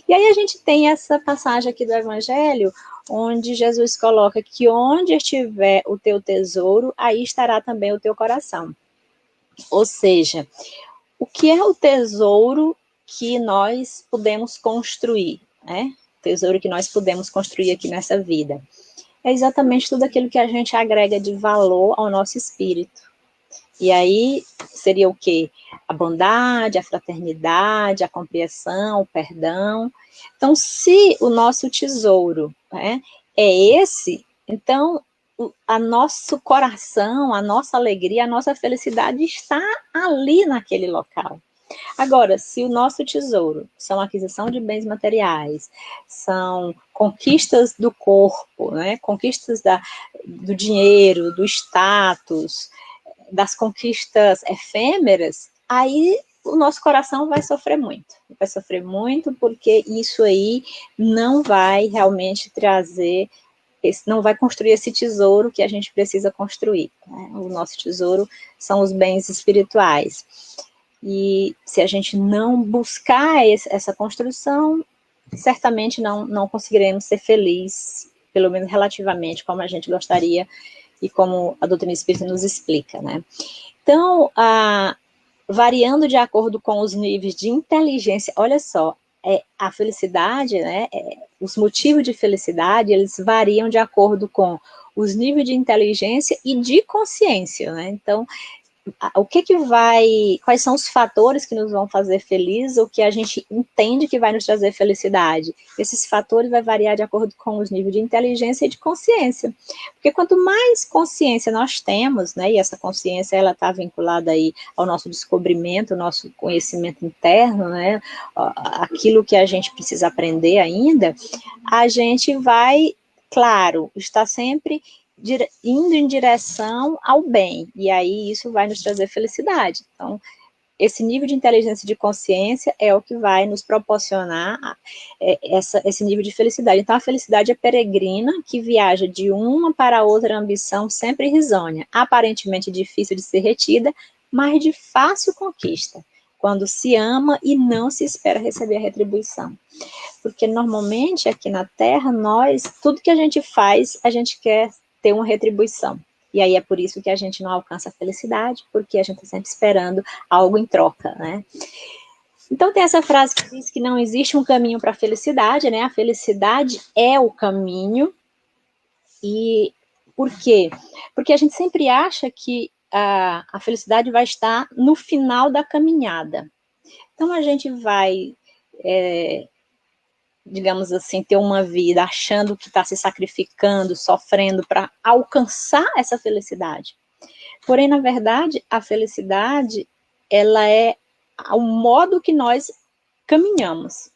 Speaker 2: E aí a gente tem essa passagem aqui do Evangelho, onde Jesus coloca que onde estiver o teu tesouro, aí estará também o teu coração. Ou seja, o que é o tesouro que nós podemos construir, né? O tesouro que nós podemos construir aqui nessa vida. É exatamente tudo aquilo que a gente agrega de valor ao nosso espírito. E aí seria o quê? A bondade, a fraternidade, a compreensão, o perdão. Então, se o nosso tesouro, né, é esse, então o nosso coração, a nossa alegria, a nossa felicidade está ali naquele local. Agora, se o nosso tesouro são aquisição de bens materiais, são conquistas do corpo, né, conquistas do dinheiro, do status, das conquistas efêmeras, aí o nosso coração vai sofrer muito porque isso aí não vai realmente trazer, não vai construir esse tesouro que a gente precisa construir, né? O nosso tesouro são os bens espirituais, e se a gente não buscar essa construção, certamente não conseguiremos ser felizes, pelo menos relativamente, como a gente gostaria e como a doutrina espírita nos explica, né? Então, variando de acordo com os níveis de inteligência, olha só, a felicidade, né, os motivos de felicidade, eles variam de acordo com os níveis de inteligência e de consciência, né? Então, quais são os fatores que nos vão fazer felizes, ou que a gente entende que vai nos trazer felicidade? Esses fatores vai variar de acordo com os níveis de inteligência e de consciência, porque quanto mais consciência nós temos, né, e essa consciência ela está vinculada aí ao nosso descobrimento, ao nosso conhecimento interno, né, aquilo que a gente precisa aprender ainda, a gente vai, claro, estar sempre indo em direção ao bem, e aí isso vai nos trazer felicidade. Então, esse nível de inteligência e de consciência é o que vai nos proporcionar esse nível de felicidade. Então, a felicidade é peregrina, que viaja de uma para outra ambição sempre risonha, aparentemente difícil de ser retida, mas de fácil conquista, quando se ama e não se espera receber a retribuição. Porque, normalmente, aqui na Terra, tudo que a gente faz, a gente quer ter uma retribuição. E aí é por isso que a gente não alcança a felicidade, porque a gente está sempre esperando algo em troca, né? Então tem essa frase que diz que não existe um caminho para a felicidade, né? A felicidade é o caminho. E por quê? Porque a gente sempre acha que a felicidade vai estar no final da caminhada. Então a gente vai, digamos assim, ter uma vida achando que está se sacrificando, sofrendo para alcançar essa felicidade. Porém, na verdade, a felicidade, ela é o modo que nós caminhamos.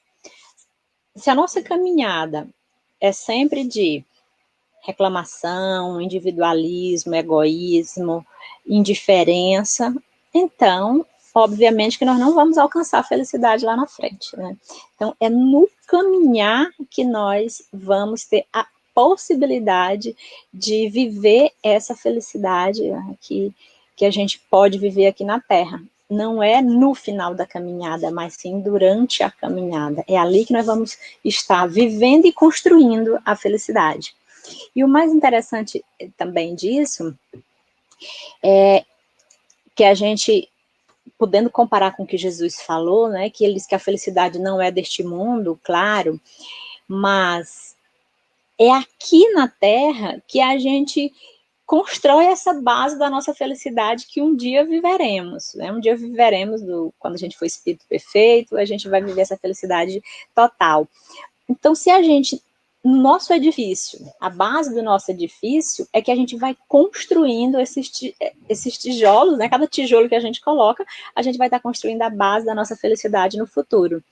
Speaker 2: Se a nossa caminhada é sempre de reclamação, individualismo, egoísmo, indiferença, então, obviamente que nós não vamos alcançar a felicidade lá na frente, né? Então, é no caminhar que nós vamos ter a possibilidade de viver essa felicidade, né, que a gente pode viver aqui na Terra. Não é no final da caminhada, mas sim durante a caminhada. É ali que nós vamos estar vivendo e construindo a felicidade. E o mais interessante também disso é que a gente, podendo comparar com o que Jesus falou, né, que ele diz que a felicidade não é deste mundo, claro, mas é aqui na Terra que a gente constrói essa base da nossa felicidade que um dia viveremos, né? Um dia viveremos, quando a gente for espírito perfeito, a gente vai viver essa felicidade total. Então, se a gente, no nosso edifício, a base do nosso edifício é que a gente vai construindo esses tijolos, né? Cada tijolo que a gente coloca, a gente vai estar construindo a base da nossa felicidade no futuro.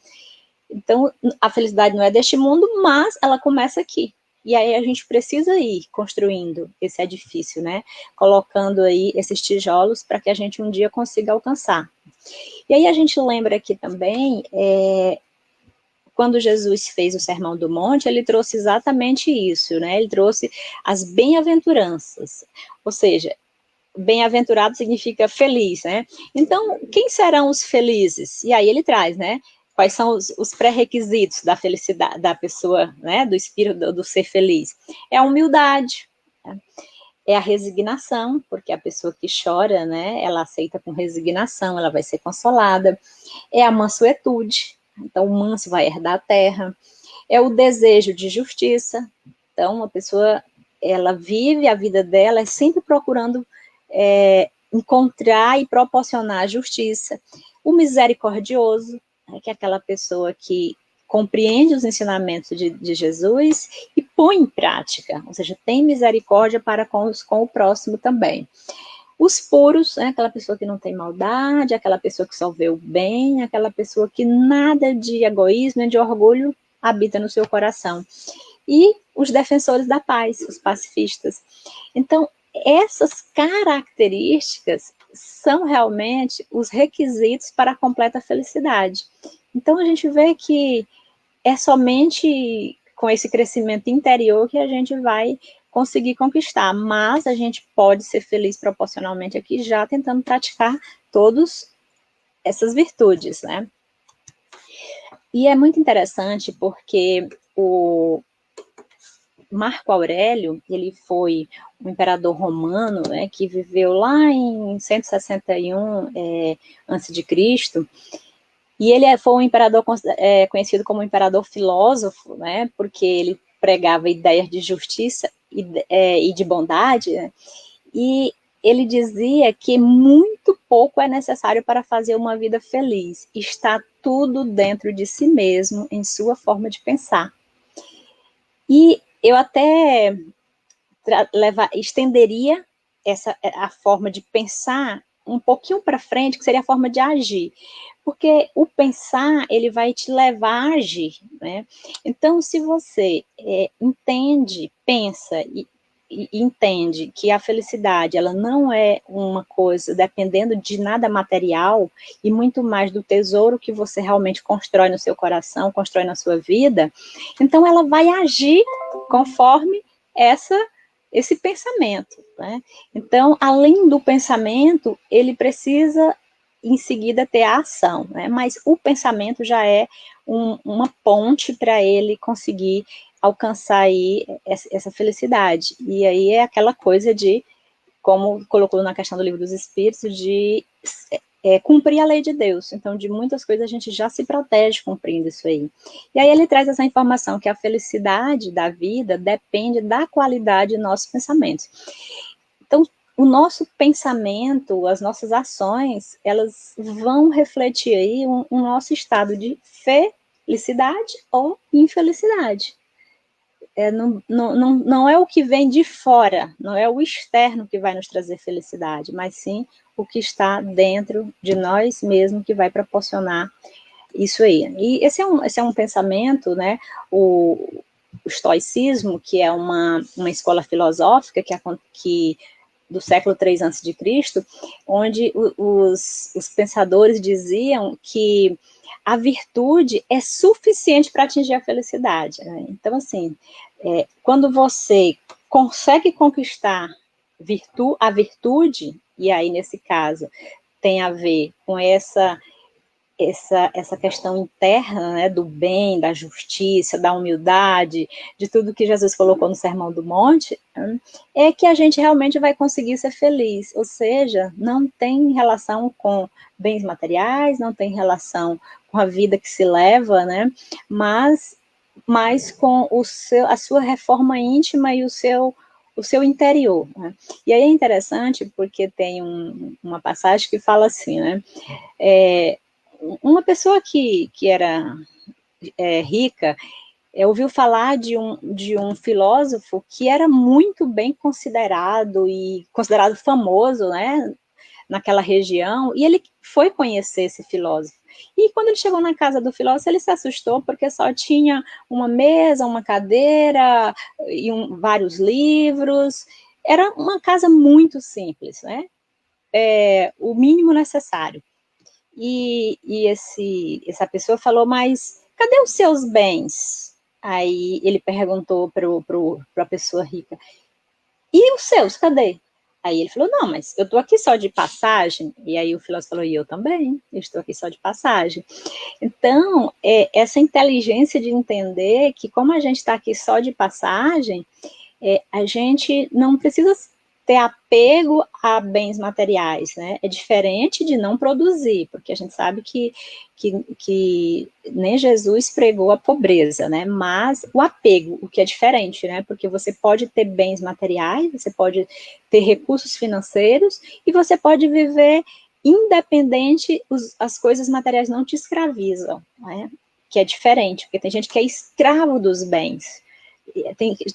Speaker 2: Então, a felicidade não é deste mundo, mas ela começa aqui. E aí a gente precisa ir construindo esse edifício, né? Colocando aí esses tijolos para que a gente um dia consiga alcançar. E aí a gente lembra aqui também, quando Jesus fez o Sermão do Monte, ele trouxe exatamente isso, né? Ele trouxe as bem-aventuranças, ou seja, bem-aventurado significa feliz, né? Então, quem serão os felizes? E aí ele traz, né? Quais são os pré-requisitos da felicidade da pessoa, né? Do espírito do ser feliz? É a humildade, né? É a resignação, porque a pessoa que chora, né? Ela aceita com resignação, ela vai ser consolada. É a mansuetude, então o manso vai herdar a terra. É o desejo de justiça, então a pessoa, ela vive a vida dela sempre procurando encontrar e proporcionar a justiça. O misericordioso, né, que é aquela pessoa que compreende os ensinamentos de Jesus e põe em prática, ou seja, tem misericórdia para com o próximo também. Os puros, né, aquela pessoa que não tem maldade, aquela pessoa que só vê o bem, aquela pessoa que nada de egoísmo, nem de orgulho habita no seu coração. E os defensores da paz, os pacifistas. Então, essas características são realmente os requisitos para a completa felicidade. Então, a gente vê que é somente com esse crescimento interior que a gente vai conseguir conquistar, mas a gente pode ser feliz proporcionalmente aqui já tentando praticar todas essas virtudes, né? E é muito interessante porque o Marco Aurélio, ele foi um imperador romano, né, que viveu lá em 161 a.C., e ele foi um imperador conhecido como imperador filósofo, né, porque ele pregava ideias de justiça e de bondade, né, e ele dizia que muito pouco é necessário para fazer uma vida feliz, está tudo dentro de si mesmo, em sua forma de pensar. E eu até estenderia a forma de pensar um pouquinho para frente, que seria a forma de agir. Porque o pensar, ele vai te levar a agir, né? Então, se você entende, pensa e entende que a felicidade, ela não é uma coisa dependendo de nada material, e muito mais do tesouro que você realmente constrói no seu coração, constrói na sua vida, então ela vai agir conforme esse pensamento, né? Então, além do pensamento, ele precisa, em seguida, ter a ação, né? Mas o pensamento já é uma ponte para ele conseguir alcançar aí essa felicidade. E aí é aquela coisa de, como colocou na questão do Livro dos Espíritos, de cumprir a lei de Deus. Então, de muitas coisas a gente já se protege cumprindo isso aí. E aí ele traz essa informação que a felicidade da vida depende da qualidade de nossos pensamentos. Então, o nosso pensamento, as nossas ações, elas vão refletir aí um nosso estado de felicidade ou infelicidade. Não é o que vem de fora, não é o externo que vai nos trazer felicidade, mas sim o que está dentro de nós mesmos que vai proporcionar isso aí. E esse é um pensamento, né, o estoicismo, que é uma escola filosófica que do século III a.C., onde os pensadores diziam que a virtude é suficiente para atingir a felicidade. Né? Então, assim, quando você consegue conquistar a virtude, e aí, nesse caso, tem a ver com essa questão interna, né, do bem, da justiça, da humildade, de tudo que Jesus colocou no Sermão do Monte, é que a gente realmente vai conseguir ser feliz. Ou seja, não tem relação com bens materiais, não tem relação com a vida que se leva, né, mas com a sua reforma íntima e o seu interior. Né? E aí é interessante porque tem uma passagem que fala assim, né, uma pessoa que era rica ouviu falar de um filósofo que era muito bem considerado e considerado famoso, né, naquela região, e ele foi conhecer esse filósofo. E quando ele chegou na casa do filósofo, ele se assustou porque só tinha uma mesa, uma cadeira e vários livros. Era uma casa muito simples, né? O mínimo necessário. E essa pessoa falou, mas cadê os seus bens? Aí ele perguntou para a pessoa rica, e os seus, cadê? Aí ele falou, não, mas eu estou aqui só de passagem. E aí o filósofo falou, e eu também, eu estou aqui só de passagem. Então, essa inteligência de entender que como a gente está aqui só de passagem, a gente não precisa ter apego a bens materiais, né? É diferente de não produzir, porque a gente sabe que nem Jesus pregou a pobreza, né? Mas o apego, o que é diferente, né? Porque você pode ter bens materiais, você pode ter recursos financeiros e você pode viver independente, as coisas materiais não te escravizam, né? Que é diferente, porque tem gente que é escravo dos bens.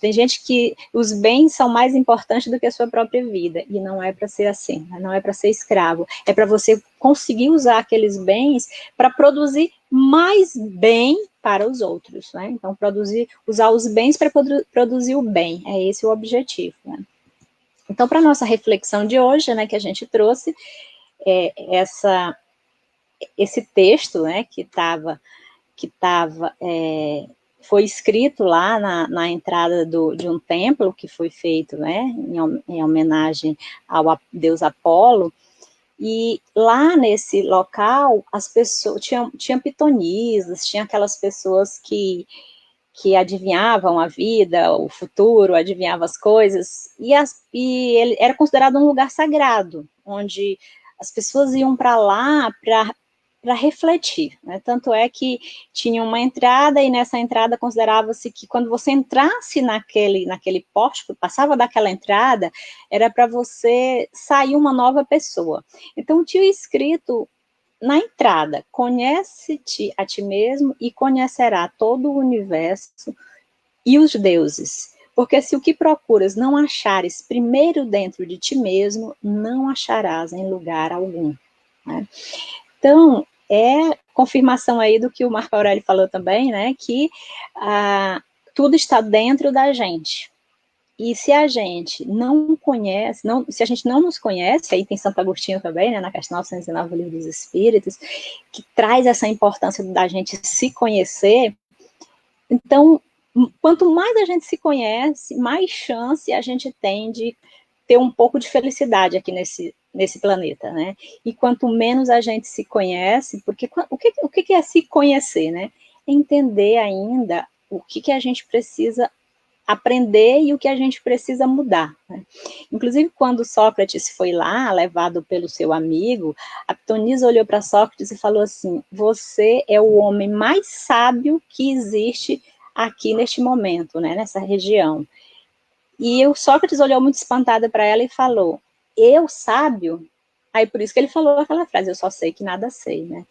Speaker 2: Tem gente que os bens são mais importantes do que a sua própria vida, e não é para ser assim, não é para ser escravo, é para você conseguir usar aqueles bens para produzir mais bem para os outros, né? Então, usar os bens para produzir o bem, é esse o objetivo, né? Então, para a nossa reflexão de hoje, né, que a gente trouxe, esse texto, né, que foi escrito lá na entrada de um templo que foi feito, né, em homenagem ao deus Apolo, e lá nesse local as pessoas tinha pitonisas, tinha aquelas pessoas que adivinhavam a vida, o futuro, adivinhavam as coisas, e ele era considerado um lugar sagrado, onde as pessoas iam para lá para refletir, né? Tanto é que tinha uma entrada, e nessa entrada considerava-se que quando você entrasse naquele pórtico, passava daquela entrada, era para você sair uma nova pessoa. Então tinha escrito na entrada, conhece-te a ti mesmo e conhecerá todo o universo e os deuses. Porque se o que procuras não achares primeiro dentro de ti mesmo, não acharás em lugar algum. Né? Então, confirmação aí do que o Marco Aurélio falou também, né, que tudo está dentro da gente. E se a gente não conhece, se a gente não nos conhece, aí tem Santo Agostinho também, né, na questão 909 do Livro dos Espíritos, que traz essa importância da gente se conhecer. Então, quanto mais a gente se conhece, mais chance a gente tem de ter um pouco de felicidade aqui nesse planeta, né? E quanto menos a gente se conhece, porque o que é se conhecer, né? Entender ainda o que a gente precisa aprender e o que a gente precisa mudar, né? Inclusive, quando Sócrates foi lá, levado pelo seu amigo, a pitonisa olhou para Sócrates e falou assim: você é o homem mais sábio que existe aqui neste momento, né, nessa região. E o Sócrates olhou muito espantado para ela e falou: eu sábio? Aí por isso que ele falou aquela frase: eu só sei que nada sei, né?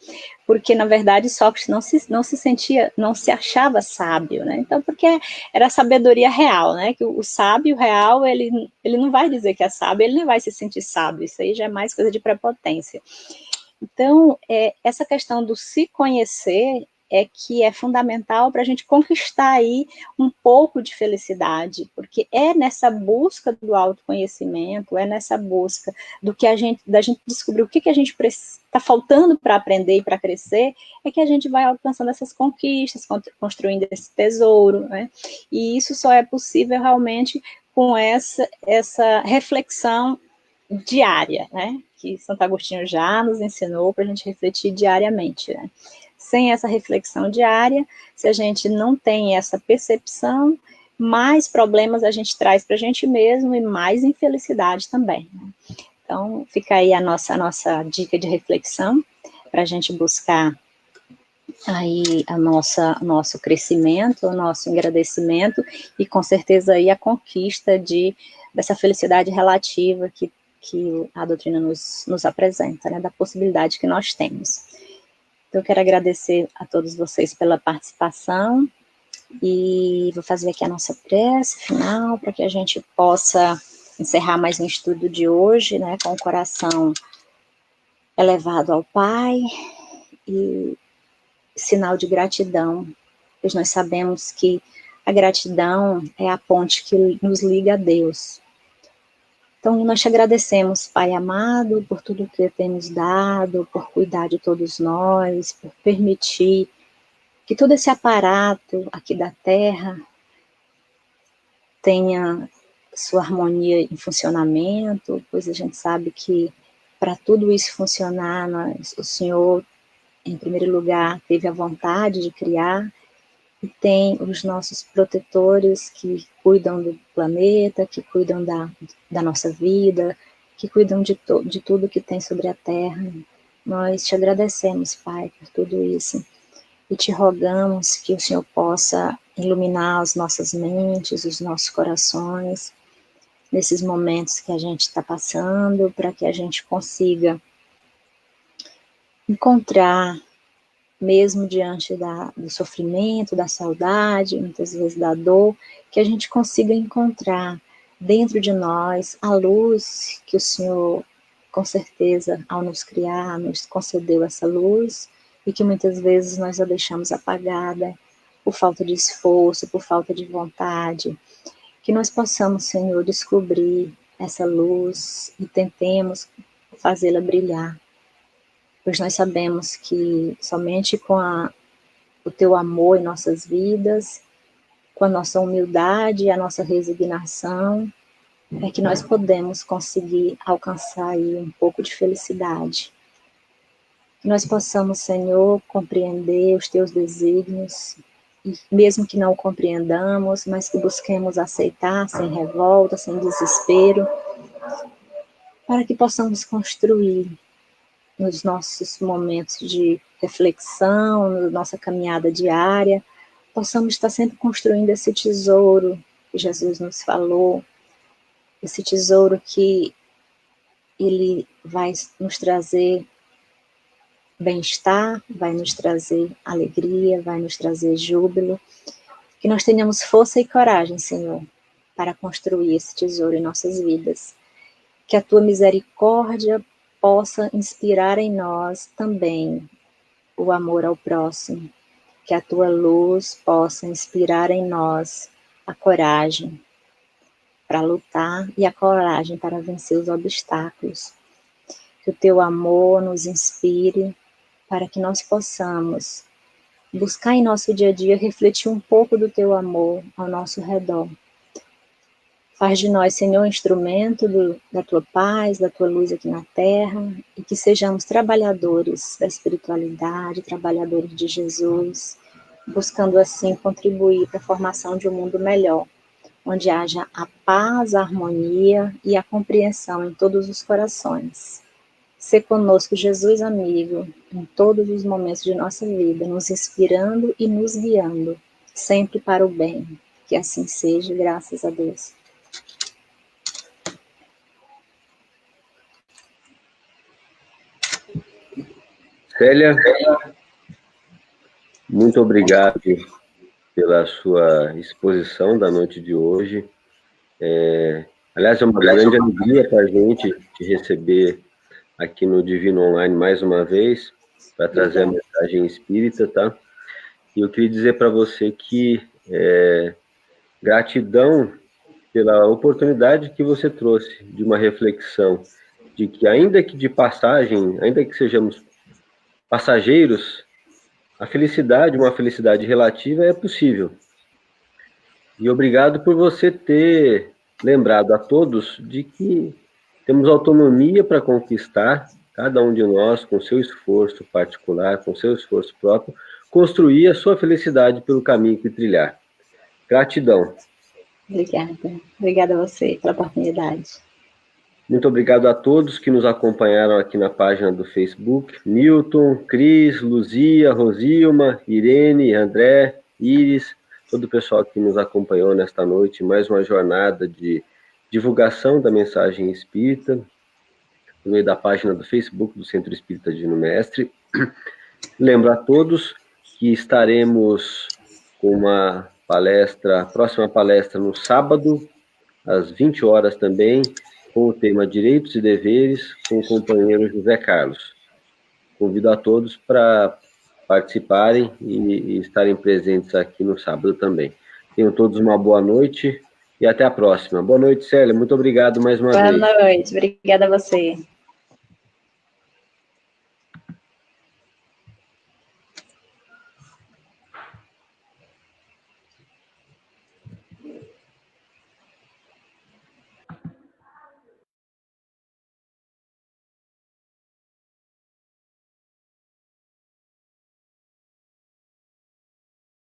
Speaker 2: Porque na verdade Sócrates não se sentia, não se achava sábio, né? Então, porque era a sabedoria real, né? Que o sábio real, ele não vai dizer que é sábio, ele não vai se sentir sábio, isso aí já é mais coisa de prepotência. Então, essa questão do se conhecer é que é fundamental para a gente conquistar aí um pouco de felicidade, porque é nessa busca do autoconhecimento, é nessa busca da gente descobrir o que a gente está faltando para aprender e para crescer, é que a gente vai alcançando essas conquistas, construindo esse tesouro, né? E isso só é possível realmente com essa reflexão diária, né? Que Santo Agostinho já nos ensinou para a gente refletir diariamente, né? Sem essa reflexão diária, se a gente não tem essa percepção, mais problemas a gente traz para a gente mesmo e mais infelicidade também, né? Então, fica aí a nossa dica de reflexão para a gente buscar aí nosso crescimento, o nosso agradecimento e com certeza aí a conquista dessa felicidade relativa que a doutrina nos apresenta, né, da possibilidade que nós temos. Então, eu quero agradecer a todos vocês pela participação e vou fazer aqui a nossa prece final para que a gente possa encerrar mais um estudo de hoje, né, com o coração elevado ao Pai e sinal de gratidão, pois nós sabemos que a gratidão é a ponte que nos liga a Deus. Então, nós te agradecemos, Pai amado, por tudo que tem nos dado, por cuidar de todos nós, por permitir que todo esse aparato aqui da Terra tenha sua harmonia em funcionamento, pois a gente sabe que para tudo isso funcionar, o Senhor, em primeiro lugar, teve a vontade de criar, e tem os nossos protetores que cuidam do planeta, que cuidam da nossa vida, que cuidam de tudo que tem sobre a Terra. Nós te agradecemos, Pai, por tudo isso, e te rogamos que o Senhor possa iluminar as nossas mentes, os nossos corações, nesses momentos que a gente está passando, para que a gente consiga encontrar, mesmo diante do sofrimento, da saudade, muitas vezes da dor, que a gente consiga encontrar dentro de nós a luz que o Senhor, com certeza, ao nos criar, nos concedeu essa luz, e que muitas vezes nós a deixamos apagada por falta de esforço, por falta de vontade. Que nós possamos, Senhor, descobrir essa luz e tentemos fazê-la brilhar, pois nós sabemos que somente com o teu amor em nossas vidas, com a nossa humildade e a nossa resignação, é que nós podemos conseguir alcançar aí um pouco de felicidade. Que nós possamos, Senhor, compreender os teus desígnios, mesmo que não o compreendamos, mas que busquemos aceitar sem revolta, sem desespero, para que possamos construir nos nossos momentos de reflexão, na nossa caminhada diária, possamos estar sempre construindo esse tesouro que Jesus nos falou, esse tesouro que ele vai nos trazer bem-estar, vai nos trazer alegria, vai nos trazer júbilo, que nós tenhamos força e coragem, Senhor, para construir esse tesouro em nossas vidas, que a tua misericórdia possa inspirar em nós também o amor ao próximo, que a tua luz possa inspirar em nós a coragem para lutar e a coragem para vencer os obstáculos, que o teu amor nos inspire para que nós possamos buscar em nosso dia a dia refletir um pouco do teu amor ao nosso redor. Faz de nós, Senhor, instrumento da tua paz, da tua luz aqui na terra, e que sejamos trabalhadores da espiritualidade, trabalhadores de Jesus, buscando assim contribuir para a formação de um mundo melhor, onde haja a paz, a harmonia e a compreensão em todos os corações. Sê conosco, Jesus amigo, em todos os momentos de nossa vida, nos inspirando e nos guiando, sempre para o bem. Que assim seja, graças a Deus.
Speaker 1: Célia, muito obrigado pela sua exposição da noite de hoje. Aliás, é uma grande alegria para a gente te receber aqui no Divino Online mais uma vez, para trazer a mensagem espírita, tá? E eu queria dizer para você que gratidão pela oportunidade que você trouxe de uma reflexão, de que ainda que de passagem, ainda que sejamos passageiros, a felicidade, uma felicidade relativa é possível. E obrigado por você ter lembrado a todos de que temos autonomia para conquistar, cada um de nós, com seu esforço particular, com seu esforço próprio, construir a sua felicidade pelo caminho que trilhar. Gratidão.
Speaker 2: Obrigada. Obrigada a você pela oportunidade.
Speaker 1: Muito obrigado a todos que nos acompanharam aqui na página do Facebook. Milton, Cris, Luzia, Rosilma, Irene, André, Iris, todo o pessoal que nos acompanhou nesta noite, mais uma jornada de divulgação da mensagem espírita, no meio da página do Facebook do Centro Espírita Divino Mestre. Lembro a todos que estaremos com uma próxima palestra no sábado, às 20 horas também, com o tema Direitos e Deveres, com o companheiro José Carlos. Convido a todos para participarem e estarem presentes aqui no sábado também. Tenham todos uma boa noite e até a próxima. Boa noite, Célia. Muito obrigado mais uma vez.
Speaker 2: Boa noite. Obrigada a você.